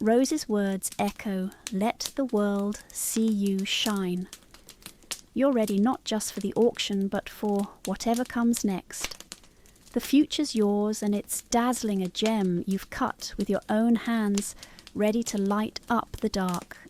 [SPEAKER 1] Rose's words echo, "Let the world see you shine." You're ready not just for the auction, but for whatever comes next. The future's yours, and it's dazzling, a gem you've cut with your own hands, ready to light up the dark